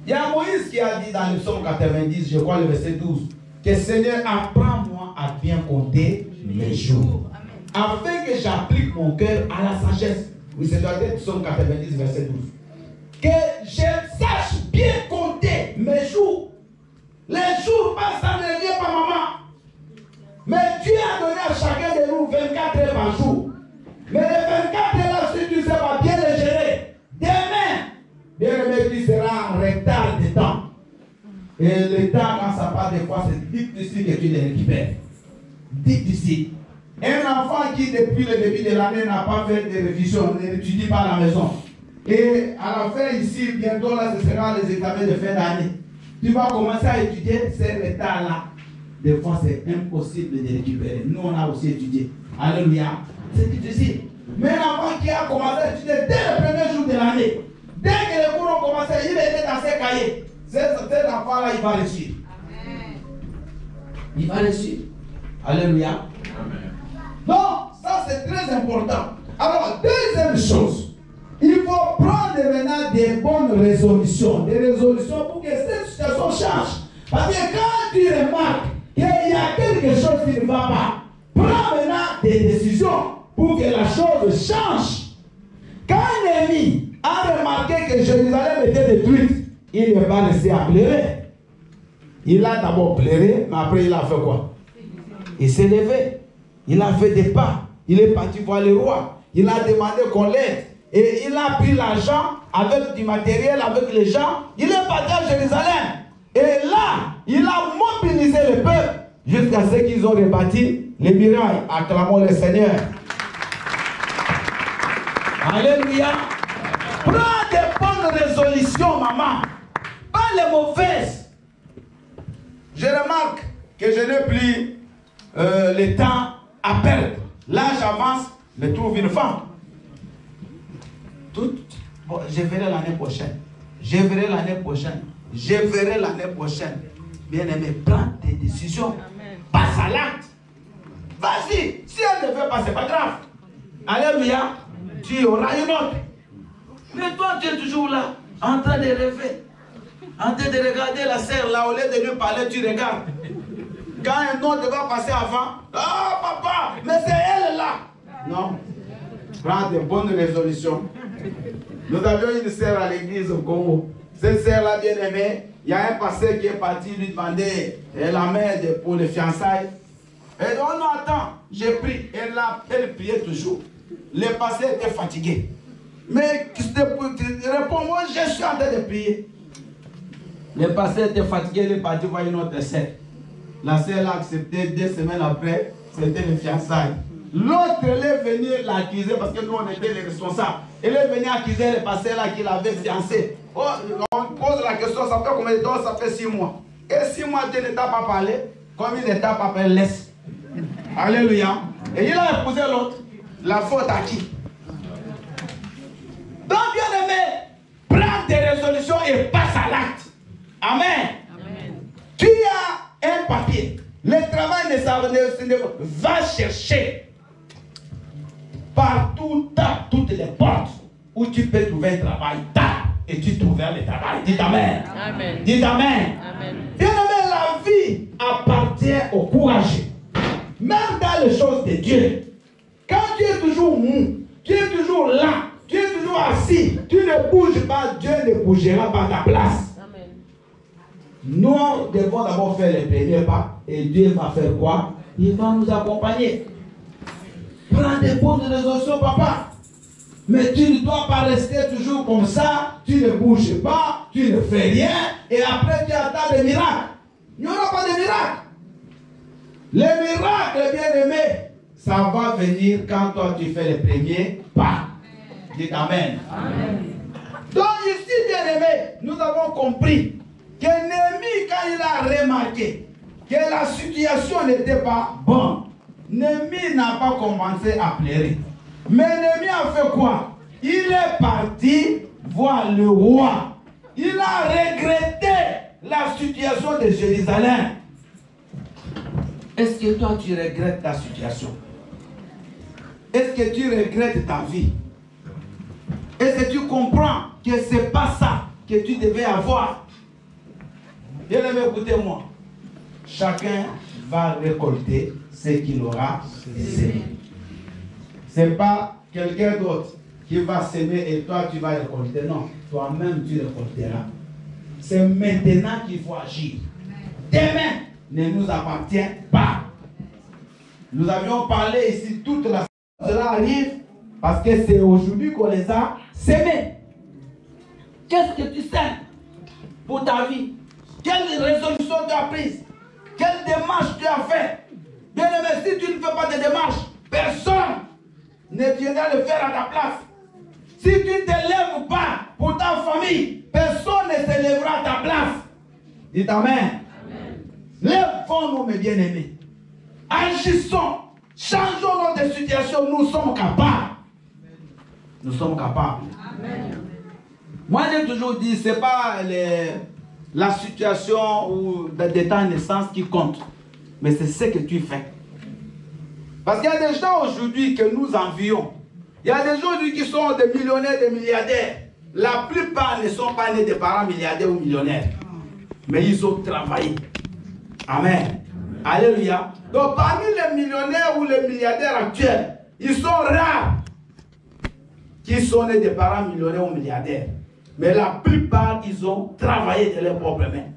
Il y a Moïse qui a dit dans le psaume 90, je crois le verset 12, que Seigneur, apprends-moi à bien compter mes jours, afin que j'applique mon cœur à la sagesse. Oui, c'est dans le psaume 90, verset 12. Que je sache bien compter mes jours. Les jours passent, ça ne vient pas, maman. Mais Dieu a donné à chacun de nous 24 heures par jour. Mais les 24 heures là, si tu ne sais pas bien les gérer, demain, bien aimé, tu seras en retard de temps. Et le temps, quand ça part des fois, c'est difficile que tu les récupères. Difficile. Un enfant qui, depuis le début de l'année, n'a pas fait de révision, n'étudie pas à la maison. Et à la fin, ici, bientôt, là, ce sera les examens de fin d'année. Tu vas commencer à étudier ces retards-là. Des fois, c'est impossible de récupérer. Nous, on a aussi étudié. Alléluia. C'est difficile. Mais un enfant qui a commencé à étudier dès le premier jour de l'année, dès que les cours ont commencé, il était dans ses cahiers. Cet enfant-là, il va réussir. Amen. Il va réussir. Alléluia. Amen. Donc, ça, c'est très important. Alors, deuxième chose, il faut prendre maintenant des bonnes résolutions. Des résolutions pour que cette situation change. Parce que quand tu remarques qu'il y a quelque chose qui ne va pas, prends maintenant des décisions pour que la chose change. Quand Néhémie a remarqué que Jérusalem était détruite, il n'est pas resté à pleurer. Il a d'abord pleuré, mais après il a fait quoi? Il s'est levé. Il a fait des pas. Il est parti voir le roi. Il a demandé qu'on l'aide. Et il a pris l'argent avec du matériel, avec les gens. Il est parti à Jérusalem. Et là, il a mobilisé le peuple jusqu'à ce qu'ils ont rebâti les murailles. Acclamons le Seigneur. Alléluia. Prends des bonnes résolutions, maman. Pas les mauvaises. Je remarque que je n'ai plus le temps à perdre. L'âge avance, je trouve une femme. Bon, je verrai l'année prochaine. Je verrai l'année prochaine. Je verrai l'année prochaine. Bien aimé, prends tes décisions. Amen. Passe à l'acte. Vas-y. Si elle ne veut pas, ce n'est pas grave. Alléluia. Tu auras une autre. Mais toi, tu es toujours là, en train de rêver. En train de regarder la sœur là, au lieu de lui parler, tu regardes. Quand un autre va passer avant, ah papa, mais c'est elle là. Non. Prends de bonnes résolutions. Nous avions une sœur à l'église au Congo. Cette sœur-là, bien aimée, il y a un pasteur qui est parti lui demander la main pour les fiançailles. Elle dit, oh non, attends, j'ai pris. Elle priait toujours. Le pasteur était fatigué. Mais réponds-moi, je suis en train de prier. Le pasteur était fatigué, il est parti voir une autre sœur. La sœur l'a accepté 2 semaines après, c'était les fiançailles. L'autre, elle est venue l'accuser parce que nous, on était les responsables. Elle est venue accuser le pasteur là qui l'avait fiancé. Oh, on pose la question, ça fait combien de temps? Ça fait 6 mois. Et 6 mois, tu ne t'as pas parlé. Combien de temps papa laisse? Alléluia. Et il a épousé l'autre. La faute à qui? Donc, bien aimé, prends tes résolutions et passe à l'acte. Amen. Amen. Tu as un papier. Le travail ne s'arrête. Va chercher partout, tape toutes les portes où tu peux trouver un travail. Tape et tu trouveras le travail. Dites Amen. Amen. Dites Amen. Amen. Bien aimé, la vie appartient au courageux. Même dans les choses de Dieu, Quand tu es toujours mou, tu es toujours là, tu es toujours assis, tu ne bouges pas, Dieu ne bougera pas à ta place. Amen. Nous devons d'abord faire les premiers pas et Dieu va faire quoi? Il va nous accompagner. Prends des bonnes résolutions, papa. Mais tu ne dois pas rester toujours comme ça, tu ne bouges pas, tu ne fais rien, et après tu attends des miracles. Il n'y aura pas de miracles. Les miracles, bien-aimés, ça va venir quand toi tu fais les premiers pas. Dites Amen. Amen. Donc ici, bien-aimés, nous avons compris que Néhémie, quand il a remarqué que la situation n'était pas bonne, Néhémie n'a pas commencé à pleurer. Mais Néhémie a fait quoi? Il est parti voir le roi. Il a regretté la situation de Jérusalem. Est-ce que toi tu regrettes ta situation? Est-ce que tu regrettes ta vie? Est-ce que tu comprends que ce n'est pas ça que tu devais avoir? Bien aimé, écoutez-moi. Chacun va récolter ce qu'il aura semé. Ce n'est pas quelqu'un d'autre qui va s'aimer et toi tu vas récolter. Non, toi-même tu récolteras. C'est maintenant qu'il faut agir. Demain ne nous appartient pas. Nous avions parlé ici toute la... Cela arrive parce que c'est aujourd'hui qu'on les a sémés. Qu'est-ce que tu sèmes pour ta vie? Quelle résolution tu as prise? Quelle démarche tu as fait? Bien aimé, si tu ne fais pas de démarche, personne ne viendra le faire à ta place. Si tu ne te lèves pas pour ta famille, personne ne se lèvera à ta place. Dites Amen. Lèvons-nous, mes bien-aimés. Agissons. Changeons notre situation. Nous sommes capables. Nous sommes capables. Amen. Moi, j'ai toujours dit, ce n'est pas la situation ou de ta naissance qui compte, mais c'est ce que tu fais. Parce qu'il y a des gens aujourd'hui que nous envions. Il y a des gens aujourd'hui qui sont des millionnaires, des milliardaires. La plupart ne sont pas nés de parents milliardaires ou millionnaires. Mais ils ont travaillé. Amen. Alléluia. Donc parmi les millionnaires ou les milliardaires actuels, ils sont rares qui sont nés de parents millionnaires ou milliardaires. Mais la plupart, ils ont travaillé de leurs propres mains.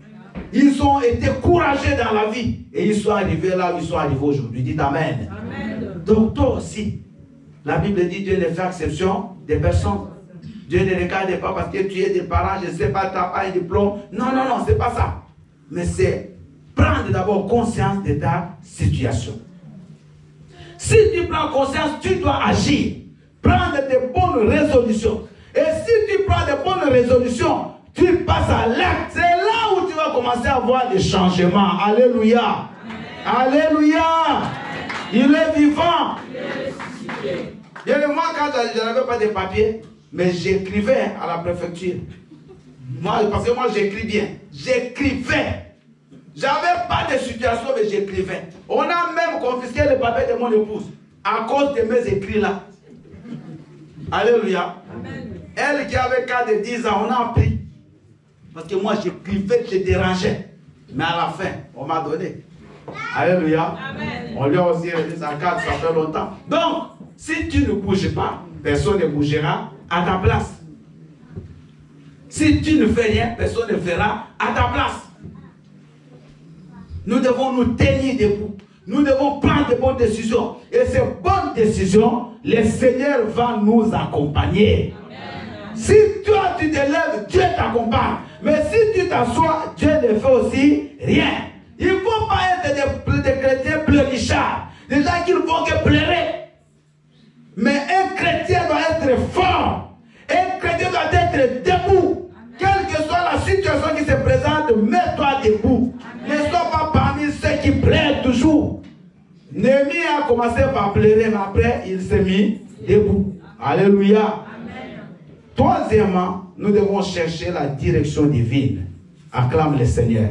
Ils ont été courageux dans la vie. Et ils sont arrivés là où ils sont arrivés aujourd'hui. Dites Amen. Amen. Donc toi aussi, la Bible dit Dieu ne fait exception des personnes. Dieu ne regarde pas parce que tu es des parents, je ne sais pas, tu n'as pas un diplôme. Non, non, non, ce n'est pas ça. Mais c'est prendre d'abord conscience de ta situation. Si tu prends conscience, tu dois agir. Prendre de bonnes résolutions. Et si tu prends de bonnes résolutions, tu passes à l'acte. C'est là où tu vas commencer à voir des changements. Alléluia. Amen. Alléluia. Amen. Il est vivant. Moi, quand je n'avais pas de papier, mais j'écrivais à la préfecture. Moi, parce que moi, j'écris bien. J'écrivais. J'avais pas de situation, mais j'écrivais. On a même confisqué le papier de mon épouse à cause de mes écrits là. Alléluia. Amen. Elle qui avait qu'à de 10 ans, on a pris. Parce que moi, j'écrivais, je dérangeais. Mais à la fin, on m'a donné. Alléluia. Amen. On lui a aussi redit sa carte, ça fait longtemps. Donc, si tu ne bouges pas, personne ne bougera à ta place. Si tu ne fais rien, personne ne fera à ta place. Nous devons nous tenir debout. Nous devons prendre de bonnes décisions. Et ces bonnes décisions, le Seigneur va nous accompagner. Amen. Si toi tu te lèves, Dieu t'accompagne. Mais si tu t'assois, Dieu ne fait aussi rien. Il ne faut pas être des chrétiens pleurnichards. Des gens qui ne font que pleurer. Mais un chrétien doit être fort. Un chrétien doit être debout. Amen. Quelle que soit la situation qui se présente, mets-toi debout. Amen. Ne sois pas parmi ceux qui pleurent toujours. Néhémie a commencé par pleurer, mais après il s'est mis debout. Alléluia. Amen. Troisièmement, nous devons chercher la direction divine. Acclame le Seigneur.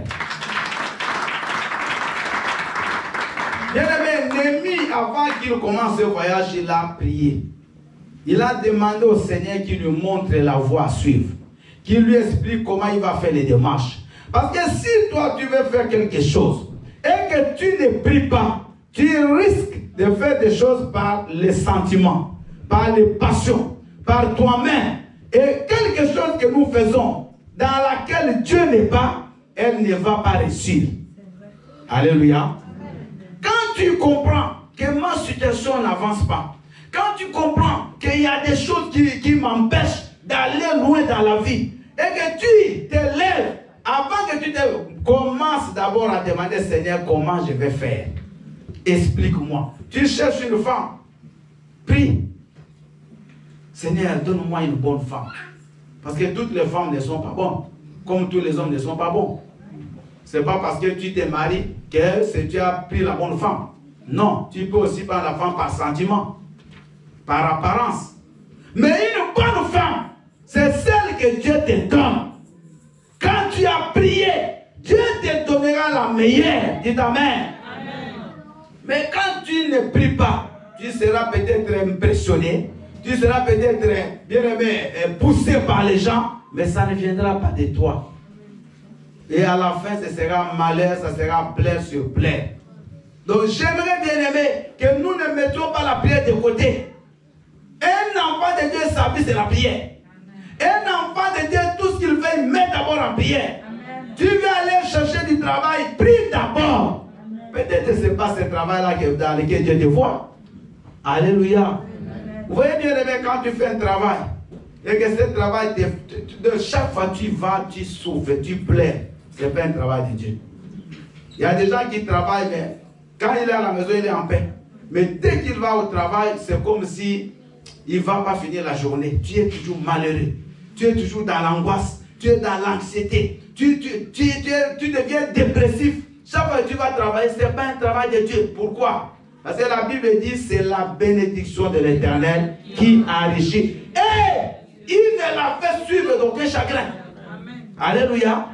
Bien-aimé, Néhémie, avant qu'il commence ce voyage, il a prié. Il a demandé au Seigneur qu'il lui montre la voie à suivre. Qu'il lui explique comment il va faire les démarches. Parce que si toi tu veux faire quelque chose et que tu ne pries pas, tu risques de faire des choses par les sentiments, par les passions, par toi-même. Et quelque chose que nous faisons, dans laquelle Dieu n'est pas, elle ne va pas réussir. Alléluia. Quand tu comprends que ma situation n'avance pas, quand tu comprends qu'il y a des choses qui m'empêchent d'aller loin dans la vie, et que tu te lèves, avant que tu te commences d'abord à demander, Seigneur, comment je vais faire? Explique-moi. Tu cherches une femme, prie. Seigneur, donne-moi une bonne femme. Parce que toutes les femmes ne sont pas bonnes, comme tous les hommes ne sont pas bons. Ce n'est pas parce que tu t'es marié que tu as pris la bonne femme. Non, tu peux aussi prendre la femme par sentiment, par apparence. Mais une bonne femme, c'est celle que Dieu te donne. Quand tu as prié, Dieu te donnera la meilleure. Dis amen. Mais quand tu ne pries pas, tu seras peut-être impressionné, tu seras peut-être, bien aimé, poussé par les gens, mais ça ne viendra pas de toi. Et à la fin, ce sera malheur, ça sera plaie sur plaie. Donc j'aimerais, bien aimé, que nous ne mettions pas la prière de côté. Un enfant de Dieu, sa vie, c'est la prière. Un enfant de Dieu, tout ce qu'il fait, il met d'abord en prière. Tu veux aller chercher du travail, prie d'abord. Peut-être que ce n'est pas ce travail-là dans lequel Dieu te voit. Alléluia. Vous voyez bien, quand tu fais un travail, et que ce travail, de chaque fois tu vas, tu souffres, tu pleures. Ce n'est pas un travail de Dieu. Il y a des gens qui travaillent, mais quand il est à la maison, il est en paix. Mais dès qu'il va au travail, c'est comme si il ne va pas finir la journée. Tu es toujours malheureux. Tu es toujours dans l'angoisse. Tu es dans l'anxiété. Tu deviens dépressif. Chaque fois que tu vas travailler, ce n'est pas un travail de Dieu. Pourquoi? Parce que la Bible dit c'est la bénédiction de l'Éternel qui enrichit. Et il ne l'a fait suivre d'aucun chagrin. Amen. Alléluia.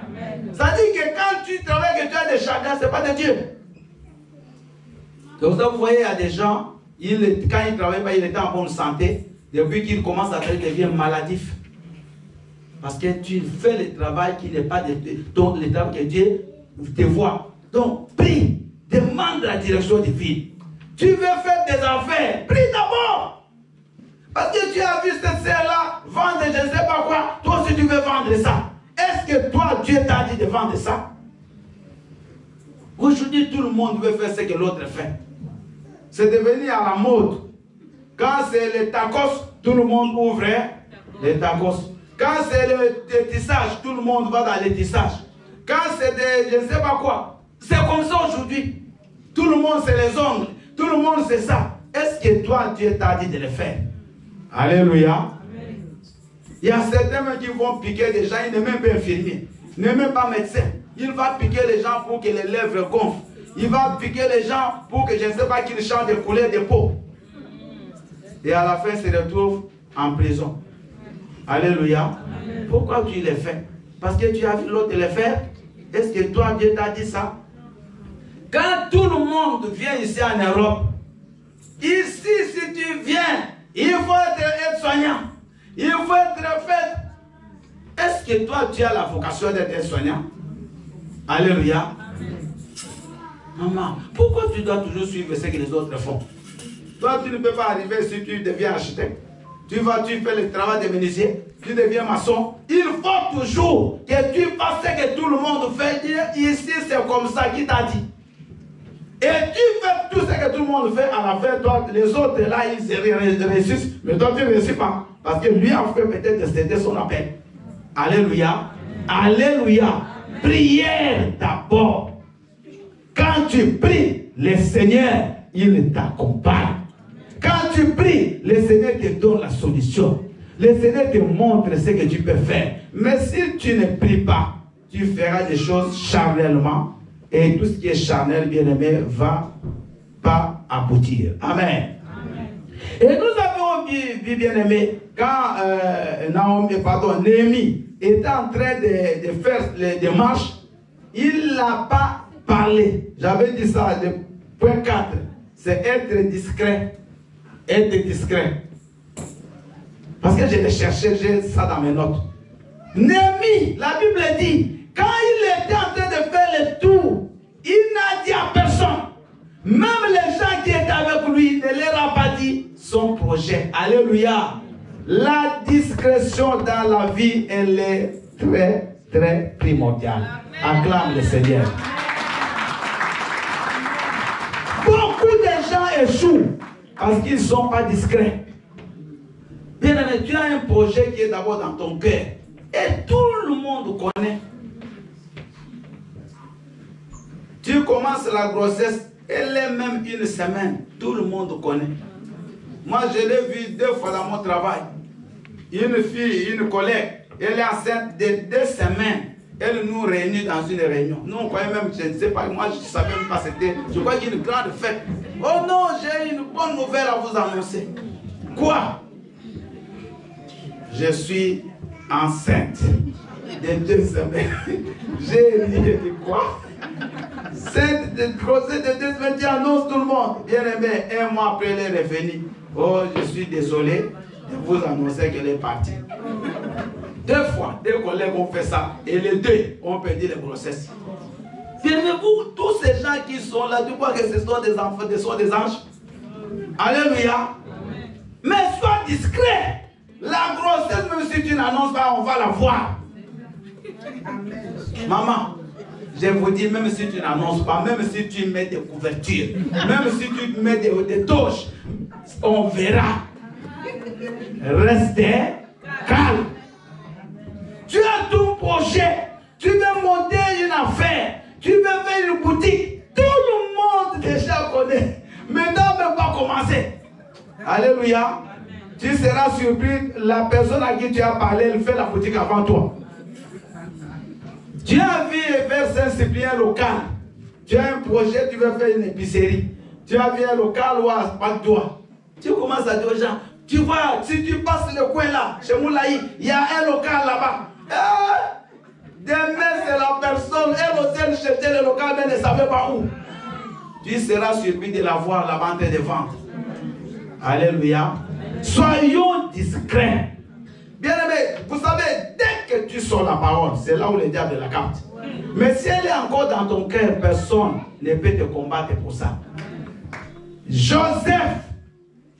Ça dit que quand tu travailles, que tu as des chagrins, ce n'est pas de Dieu. Donc ça, vous voyez, il y a des gens, quand ils ne travaillent pas, ils étaient en bonne santé. Depuis qu'ils commencent à travailler, ils deviennent maladifs. Parce que tu fais le travail qui n'est pas de le travail que Dieu te voit. Donc, prie, demande la direction divine. Tu veux faire des affaires, prie d'abord. Parce que tu as vu cette sœur-là vendre je ne sais pas quoi. Toi aussi tu veux vendre ça. Est-ce que toi, Dieu t'a dit de vendre ça? Aujourd'hui, tout le monde veut faire ce que l'autre fait. C'est devenu à la mode. Quand c'est les tacos, tout le monde ouvre les tacos. Quand c'est le tissage, tout le monde va dans les tissages. Quand c'est des je ne sais pas quoi. C'est comme ça aujourd'hui. Tout le monde c'est les ongles. Tout le monde c'est ça. Est-ce que toi, Dieu t'a dit de le faire? Alléluia. Amen. Il y a certains qui vont piquer des gens, ils n'est même pas infirmier, il n'est même pas médecin. Il va piquer les gens pour que les lèvres gonflent. Il va piquer les gens pour que je ne sais pas qu'ils changent de couleur de peau. Et à la fin, se retrouve en prison. Alléluia. Amen. Pourquoi tu les fais? Parce que tu as vu l'autre le faire. Est-ce que toi, Dieu t'a dit ça? Quand tout le monde vient ici en Europe, ici, si tu viens, il faut être soignant. Il faut être fait. Est-ce que toi, tu as la vocation d'être soignant? Alléluia. Maman, pourquoi tu dois toujours suivre ce que les autres font? Toi, tu ne peux pas arriver si tu deviens architecte. Tu fais le travail de menuisier, tu deviens maçon. Il faut toujours que tu fasses ce que tout le monde fait. Ici, c'est comme ça qu'il t'a dit. Et tu fais tout ce que tout le monde fait, à la fin, toi, les autres là, ils réussissent. Mais toi, tu ne réussis pas. Parce que lui a fait peut-être c'était son appel. Alléluia. Alléluia. Prière d'abord. Quand tu pries, le Seigneur, il t'accompagne. Quand tu pries, le Seigneur te donne la solution. Le Seigneur te montre ce que tu peux faire. Mais si tu ne pries pas, tu feras des choses charnellement. Et tout ce qui est charnel, bien aimé, va pas aboutir. Amen. Amen. Et nous avons vu, bien aimé, quand Néhémie était en train de faire les démarches, il n'a pas parlé. J'avais dit ça, le point 4, c'est être discret. Être discret. Parce que je l'ai cherché, j'ai ça dans mes notes. Néhémie, la Bible dit, quand il était en train de faire le tour, il n'a dit à personne. Même les gens qui étaient avec lui ne leur ont pas dit son projet. Alléluia. La discrétion dans la vie, elle est très, très primordiale. Acclame le Seigneur. Beaucoup de gens échouent parce qu'ils ne sont pas discrets. Bien aimé, tu as un projet qui est d'abord dans ton cœur. Et tout le monde connaît. Tu commences la grossesse, elle est même une semaine. Tout le monde connaît. Moi, je l'ai vu 2 fois dans mon travail. Une fille, une collègue, elle est enceinte de 2 semaines. Elle nous réunit dans une réunion. Nous, on croyait même, je ne sais pas, moi, je ne savais même pas c'était. Je crois qu'il y a une grande fête. Oh non, j'ai une bonne nouvelle à vous annoncer. Quoi? Je suis enceinte de 2 semaines. J'ai dit quoi? C'est de grossesse de 2 semaines, tu annonces tout le monde. Bien aimé, 1 mois après, elle est revenue. Oh, je suis désolé de vous annoncer qu'elle est partie. 2 fois, 2 collègues ont fait ça. Et les 2 ont perdu les grossesses. Bien aimé, vous, tous ces gens qui sont là, tu crois que ce sont des enfants, ce sont des anges? Alléluia. Mais sois discret. La grossesse, même si tu n'annonces pas, on va la voir. Amen. Maman, je vous dis, même si tu n'annonces pas, même si tu mets des couvertures, même si tu mets des touches, on verra. Restez calme. Tu as ton projet, tu veux monter une affaire, tu veux faire une boutique, tout le monde déjà connaît. Maintenant, même pas commencer. Alléluia. Tu seras surpris, la personne à qui tu as parlé, elle fait la boutique avant toi. Tu as vu vers Saint-Cyprien local. Tu as un projet, tu veux faire une épicerie. Tu as vu un local ou à Padoua. Tu commences à dire aux gens, tu vois, si tu passes le coin là, chez Moulaï, il y a un local là-bas. Demain, c'est la personne, elle aussi cherchait le local, mais ne savait pas où. Tu seras surpris de la voir là-bas en train de vendre. Alléluia. Soyons discrets. Bien aimé, vous savez, dès que tu sors la parole, c'est là où le diable la capte. Mais si elle est encore dans ton cœur, personne ne peut te combattre pour ça. Joseph,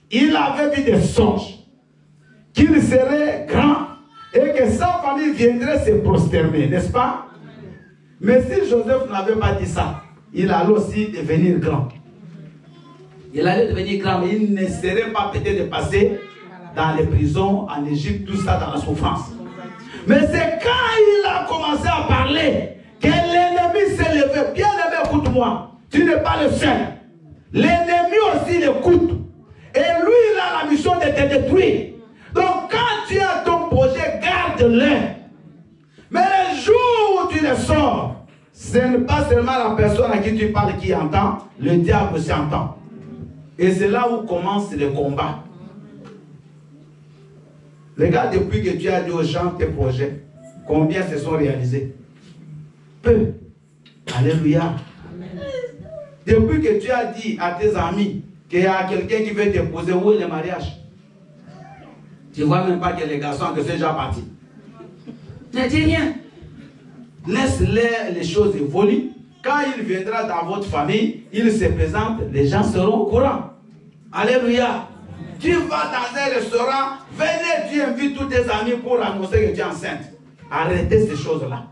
il avait vu des songes, qu'il serait grand et que sa famille viendrait se prosterner, n'est-ce pas? Mais si Joseph n'avait pas dit ça, il allait aussi devenir grand. Il allait devenir grand, mais il ne serait pas peut-être de passer dans les prisons, en Égypte, tout ça dans la souffrance. Mais c'est quand il a commencé à parler que l'ennemi s'est levé. Bien aimé, écoute-moi, tu n'es pas le seul. L'ennemi aussi l'écoute. Et lui, il a la mission de te détruire. Donc quand tu as ton projet, garde-le. Mais le jour où tu le sors, ce n'est pas seulement la personne à qui tu parles qui entend, le diable aussi entend. Et c'est là où commence le combat. Regarde, depuis que tu as dit aux gens tes projets, combien se sont réalisés? Peu. Alléluia. Depuis que tu as dit à tes amis qu'il y a quelqu'un qui veut t'épouser, où est le mariage? Tu ne vois même pas que les garçons que c'est déjà parti. Ne dis rien. Laisse-les choses évoluer. Quand il viendra dans votre famille, il se présente, les gens seront au courant. Alléluia. Tu vas dans un restaurant, venez, tu invites tous tes amis pour annoncer que tu es enceinte. Arrêtez ces choses-là.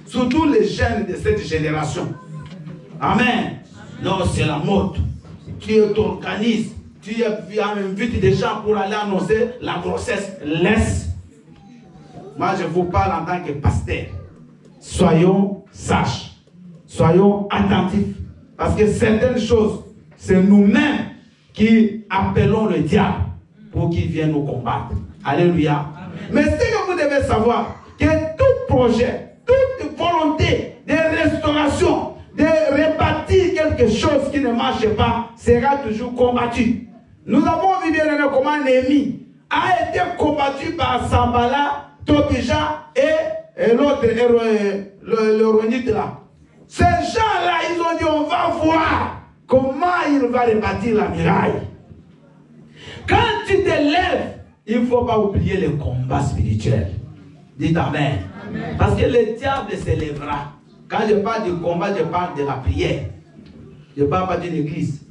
Surtout les jeunes de cette génération. Amen. Non, c'est la mode. Tu t'organises, tu invites des gens pour aller annoncer la grossesse. Laisse. Moi, je vous parle en tant que pasteur. Soyons sages. Soyons attentifs. Parce que certaines choses, c'est nous-mêmes qui appelons le diable pour qu'il vienne nous combattre. Alléluia. Mais ce que vous devez savoir, que tout projet, toute volonté de restauration, de rebâtir quelque chose qui ne marche pas, sera toujours combattu. Nous avons vu bien comment Néhémie a été combattu par Sambala, Tobija et l'autre, le Ronite là. Ces gens-là, ils ont dit, on va voir comment il va rebâtir la muraille. Quand tu te lèves, il ne faut pas oublier le combat spirituel. Dites Amen. Amen. Parce que le diable se lèvera. Quand je parle du combat, je parle de la prière. Je ne parle pas d'une église.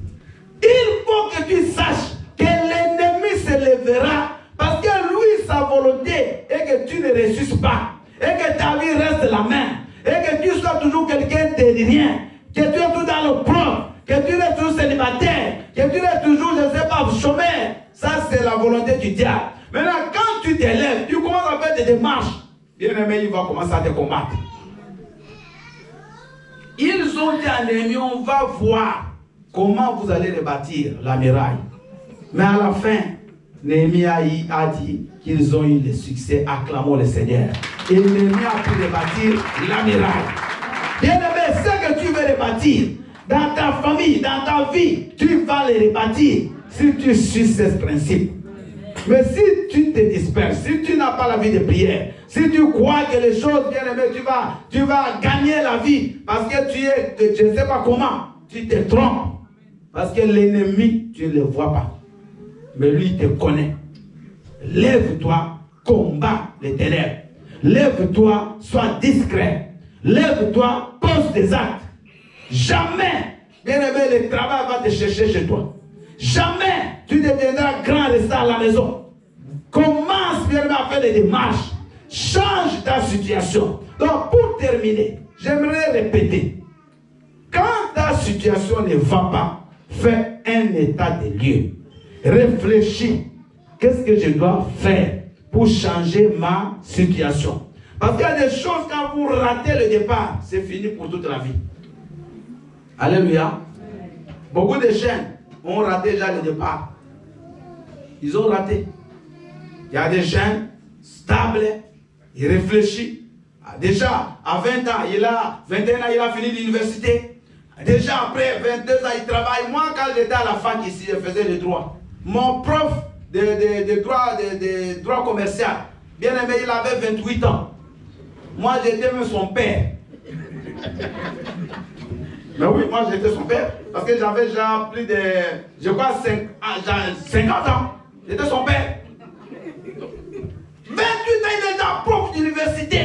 Il faut que tu saches que l'ennemi se lèvera parce que lui, sa volonté est que tu ne ressuscites pas et que ta vie reste la même et que tu sois toujours quelqu'un de rien, que tu es toujours dans le propre, que tu es toujours célibataire, que tu es toujours, je ne sais pas, chômeur. Ça, c'est la volonté du diable. Maintenant, quand tu t'élèves, tu commences à faire des démarches. Bien aimé, il va commencer à te combattre. Ils ont dit à Néhémie, on va voir comment vous allez rebâtir la muraille. Mais à la fin, Néhémie a dit qu'ils ont eu le succès, acclamons le Seigneur. Et Néhémie a pu rebâtir la muraille. Bien aimé, ce que tu veux rebâtir, dans ta famille, dans ta vie, tu vas le rebâtir si tu suis ce principe. Mais si tu te disperses, si tu n'as pas la vie de prière, si tu crois que les choses, bien aimé, tu vas gagner la vie parce que tu es, je ne sais pas comment, tu te trompes. Parce que l'ennemi, tu ne le vois pas. Mais lui, il te connaît. Lève-toi, combat les ténèbres. Lève-toi, sois discret. Lève-toi, pose des actes. Jamais, bien aimé, le travail va te chercher chez toi. Jamais tu deviendras grand restant à la maison. Commence bien aimé à faire des démarches. Change ta situation. Donc, pour terminer, j'aimerais répéter. Quand ta situation ne va pas, fais un état des lieux. Réfléchis. Qu'est-ce que je dois faire pour changer ma situation? Parce qu'il y a des choses, quand vous ratez le départ, c'est fini pour toute la vie. Alléluia. Beaucoup de jeunes ont raté déjà le départ. Ils ont raté. Il y a des jeunes stables, ils réfléchissent. Déjà, à 20 ans, 21 ans, il a fini l'université. Déjà, après 22 ans, il travaille. Moi, quand j'étais à la fac ici, je faisais le droit. Mon prof de droit commercial, bien aimé, il avait 28 ans. Moi, j'étais même son père. Mais oui, moi, j'étais son père. Parce que j'avais déjà plus de, je crois, 50 ans. J'étais son père. 28 ans, il est déjà prof d'université.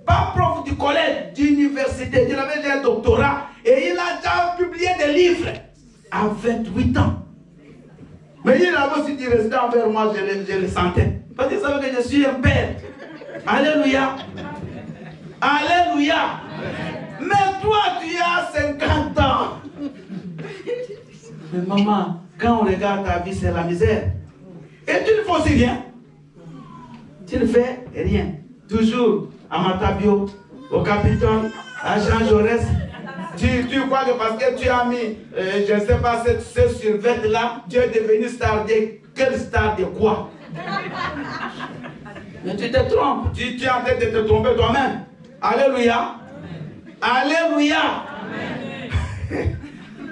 Pas prof du collège, d'université. Il avait déjà un doctorat. Et il a déjà publié des livres. À 28 ans. Mais il avait aussi du respect envers moi, je le sentais. Parce qu'il savait que je suis un père. Alléluia. Alléluia. Mais toi, tu as 50 ans. Mais maman, quand on regarde ta vie, c'est la misère. Et tu ne fais aussi rien. Tu ne fais rien. Toujours à Matabio, au Capitole, à Jean Jaurès. Tu crois que parce que tu as mis, je ne sais pas, ce survêt-là, tu es devenu star de... Quelle star de quoi? Mais tu te trompes. Tu es en train de te tromper toi-même. Alléluia. Alléluia.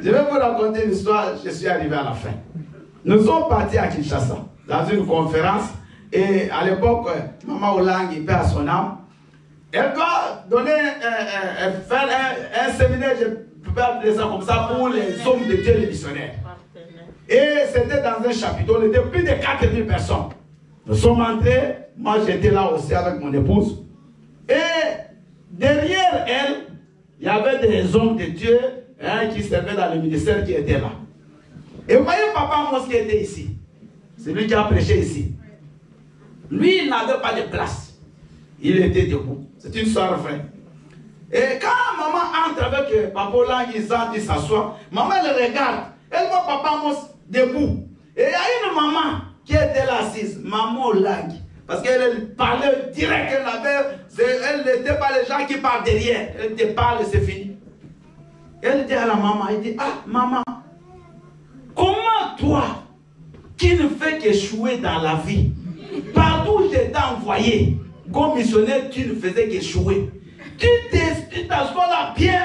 Je vais vous raconter une histoire. Je suis arrivé à la fin. Nous sommes partis à Kinshasa dans une conférence. Et à l'époque, Maman Olang, il perd son âme. Elle doit donner, faire un séminaire, je peux appeler ça comme ça, pour les hommes de Dieu, les missionnaires. Et c'était dans un chapitre, on était plus de 4000 personnes. Nous sommes entrés, moi j'étais là aussi avec mon épouse. Et derrière elle, il y avait des hommes de Dieu qui servaient dans le ministère qui étaient là. Et vous voyez Papa Amos qui était ici. C'est lui qui a prêché ici. Lui, il n'avait pas de place. Il était debout. C'est une soirée vraie. Et quand maman entre avec Papa Lang, il s'assoit. Maman le regarde. Elle voit Papa Amos debout. Et il y a une maman qui était là assise. Maman Lang. Parce qu'elle parlait direct. Elle n'était pas les gens qui parlent derrière. Elle te parle et c'est fini. Elle dit à la maman, elle dit, ah maman, comment toi, qui ne fais qu'échouer dans la vie, partout où j'étais envoyé, comme missionnaire, tu ne faisais qu'échouer. Tu t'assois là bien,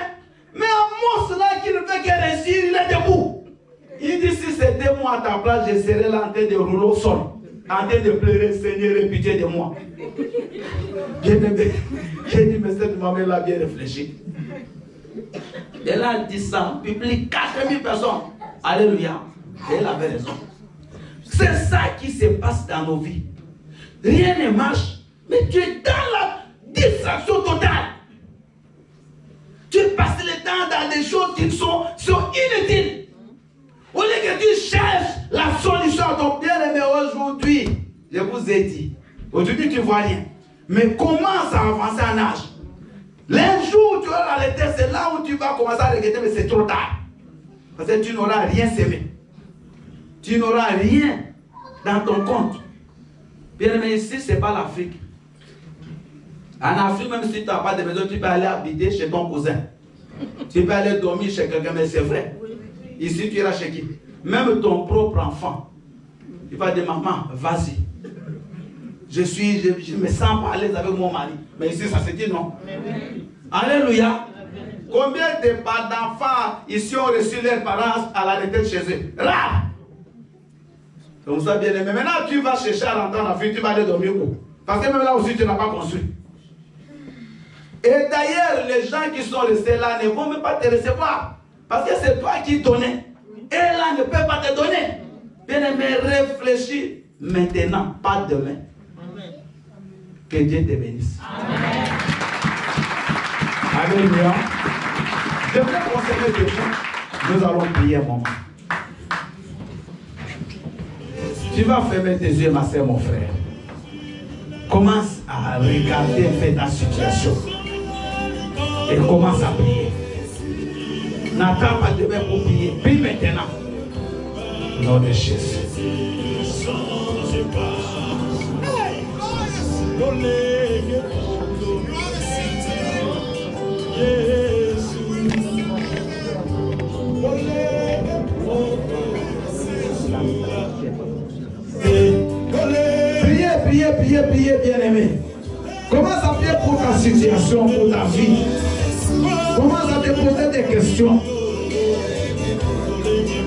mais Amos là qui ne fait que réussir, il est debout. Il dit, si c'était moi à ta place, je serais là en train de rouler au sol, en train de pleurer, Seigneur, aie pitié de moi. J'ai dit, mais cette maman là bien réfléchi. Elle a dit ça en public, 4000 personnes. Alléluia. Et elle avait raison. C'est ça qui se passe dans nos vies. Rien ne marche, mais tu es dans la distraction totale. Tu passes le temps temps dans des choses qui sont inutiles. Au lieu que tu cherches la solution à ton bien-aimé aujourd'hui, je vous ai dit, aujourd'hui tu ne vois rien. Mais commence à avancer en âge. Les jours où tu vas l'arrêter, c'est là où tu vas commencer à regretter, mais c'est trop tard. Parce que tu n'auras rien semé. Tu n'auras rien dans ton compte. Bien aimé, ici, ce n'est pas l'Afrique. En Afrique, même si tu n'as pas de maison, tu peux aller habiter chez ton cousin. Tu peux aller dormir chez quelqu'un, mais c'est vrai. Ici, tu iras chez qui? Même ton propre enfant. Il va dire, maman, vas-y. Je me sens pas à l'aise avec mon mari. Mais ici, ça se dit non. Alléluia. Combien d'enfants ici ont reçu leurs parents à la retraite chez eux? Là. Donc ça, bien aimé. Maintenant, tu vas chercher à rentrer en Afrique, tu vas aller dormir où? Parce que même là aussi, tu n'as pas construit. Et d'ailleurs, les gens qui sont restés là ne vont même pas te recevoir. Parce que c'est toi qui donnais. Et là ne peut pas te donner. Bien aimé, réfléchis maintenant, pas demain. Que Dieu te bénisse. Amen. Alléluia. Je vais conseiller des gens. Nous allons prier un moment. Tu vas fermer tes yeux, ma soeur, mon frère. Commence à regarder un peu ta situation. Et commence à prier. N'attends pas demain pour prier. Prie maintenant. Au nom de Jésus. Priez, bien-aimé. Commence à prier pour ta situation, pour ta vie. Commence à te poser des questions.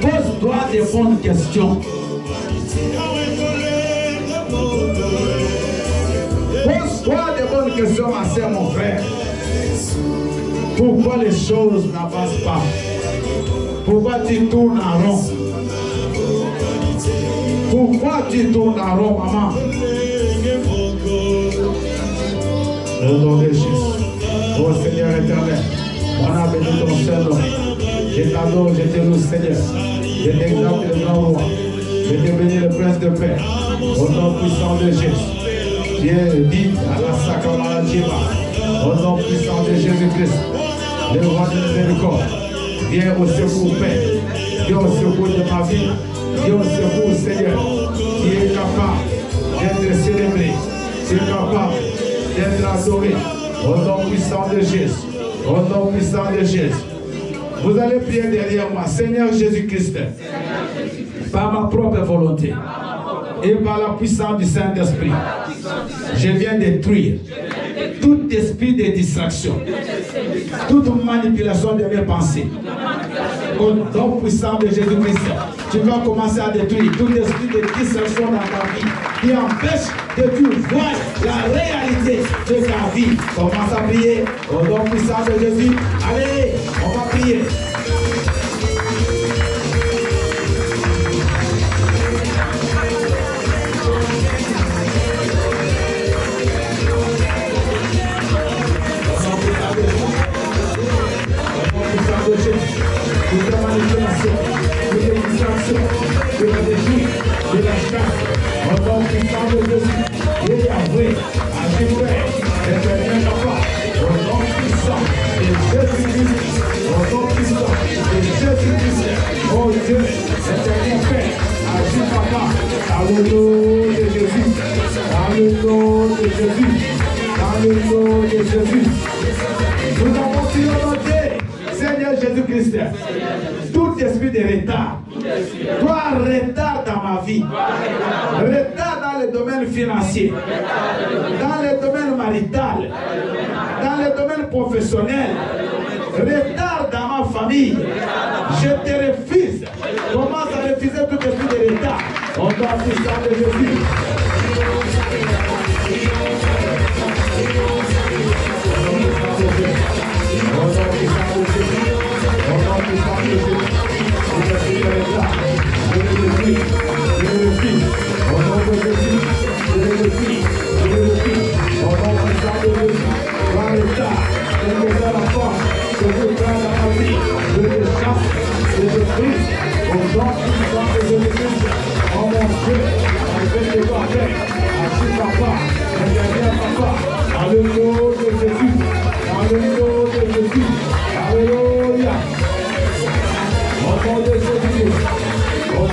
Pose-toi des bonnes questions. Pose-toi des bonnes questions, ma soeur, mon frère. Pourquoi les choses n'avancent pas? Pourquoi tu tournes en rond? Pourquoi tu tournes en rond, maman? Au nom de Jésus. Oh Seigneur éternel, on a béni ton Saint-Nom. Je t'adore, je te loue, Seigneur. Je t'exalte le grand roi. Je te bénis le prince de paix. Au nom puissant de Jésus. Dieu dit à la Sakamala Djiba. Au nom puissant de Jésus-Christ. Le roi de miséricorde. Viens au secours, Père. Viens au secours de ma vie. Viens au secours, Seigneur. Qui est capable d'être célébré. Qui est capable d'être adoré. Au nom puissant de Jésus. Au nom puissant de Jésus. Vous allez prier derrière moi. Seigneur Jésus-Christ. Par ma propre volonté. Et par la puissance du Saint-Esprit. Je viens détruire tout esprit de distraction. Toute manipulation de mes pensées. Au nom puissant de Jésus-Christ. Tu vas commencer à détruire tout esprit de distraction dans ta vie qui empêche que tu vois la réalité de ta vie. Commence à prier au nom puissant de Jésus. Allez, on va prier. De la manipulation, de la distraction, de la défi, de la chasse, au nom puissant de Jésus, et Yahweh, à Jéhovah, l'éternel papa, au nom puissant de Jésus-Christ, au nom puissant de Jésus-Christ, oh Dieu, l'éternel Père, agis papa, dans le nom de Jésus, dans le nom de Jésus, dans le nom de Jésus. Nous avons triomphé. Seigneur Jésus-Christ, tout esprit de retard, toi retard dans ma vie, retard dans le domaine financier, dans le domaine marital, dans le domaine professionnel, retard dans ma famille, je te refuse. Commence à refuser tout esprit de retard. On doit puissant de Jésus. Au nom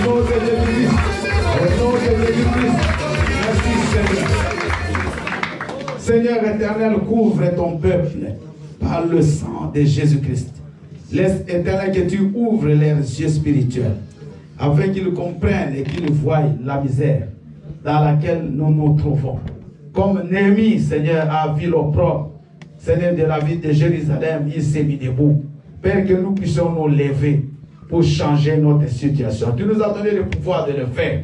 nom de Jésus-Christ. Au nom de Jésus-Christ. Merci Seigneur. Seigneur éternel, couvre ton peuple par le sang de Jésus-Christ. Laisse éternel que tu ouvres leurs yeux spirituels afin qu'ils comprennent et qu'ils voient la misère dans laquelle nous nous trouvons. Comme Néhémie, Seigneur, a vu l'opprobre, Seigneur, de la ville de Jérusalem, il s'est mis debout. Père, que nous puissions nous lever pour changer notre situation. Tu nous as donné le pouvoir de le faire.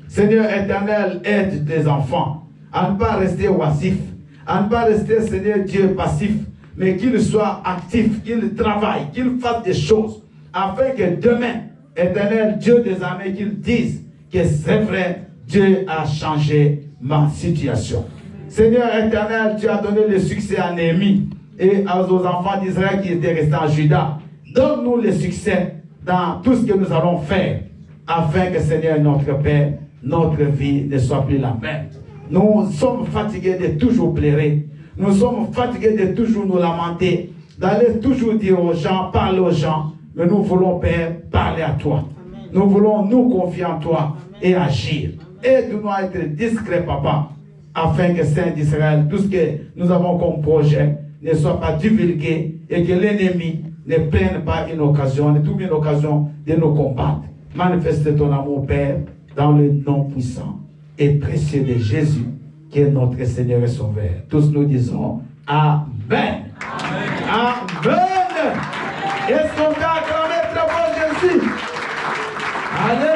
Seigneur éternel, aide tes enfants à ne pas rester oisifs, à ne pas rester, Seigneur Dieu, passifs, mais qu'ils soient actifs, qu'ils travaillent, qu'ils fassent des choses, afin que demain, éternel Dieu des armées, qu'ils disent que c'est vrai, Dieu a changé ma situation. Seigneur éternel, tu as donné le succès à Néhémie et aux enfants d'Israël qui étaient restés en Juda. Donne-nous le succès dans tout ce que nous allons faire, afin que, Seigneur, notre Père, notre vie ne soit plus la même. Nous sommes fatigués de toujours pleurer. Nous sommes fatigués de toujours nous lamenter, d'aller toujours dire aux gens, parler aux gens. Mais nous voulons, Père, parler à toi. Amen. Nous voulons nous confier en toi et agir. Aide-nous à être discrets, Papa, afin que, Saint d'Israël, tout ce que nous avons comme projet ne soit pas divulgué et que l'ennemi ne prenne pas une occasion, ne trouve une occasion de nous combattre. Manifeste ton amour, Père, dans le nom puissant et précieux de Jésus, qui est notre Seigneur et Sauveur. Tous nous disons Amen. Amen. Amen. Est-ce qu'on peut acclamer très fort Jésus? Alléluia.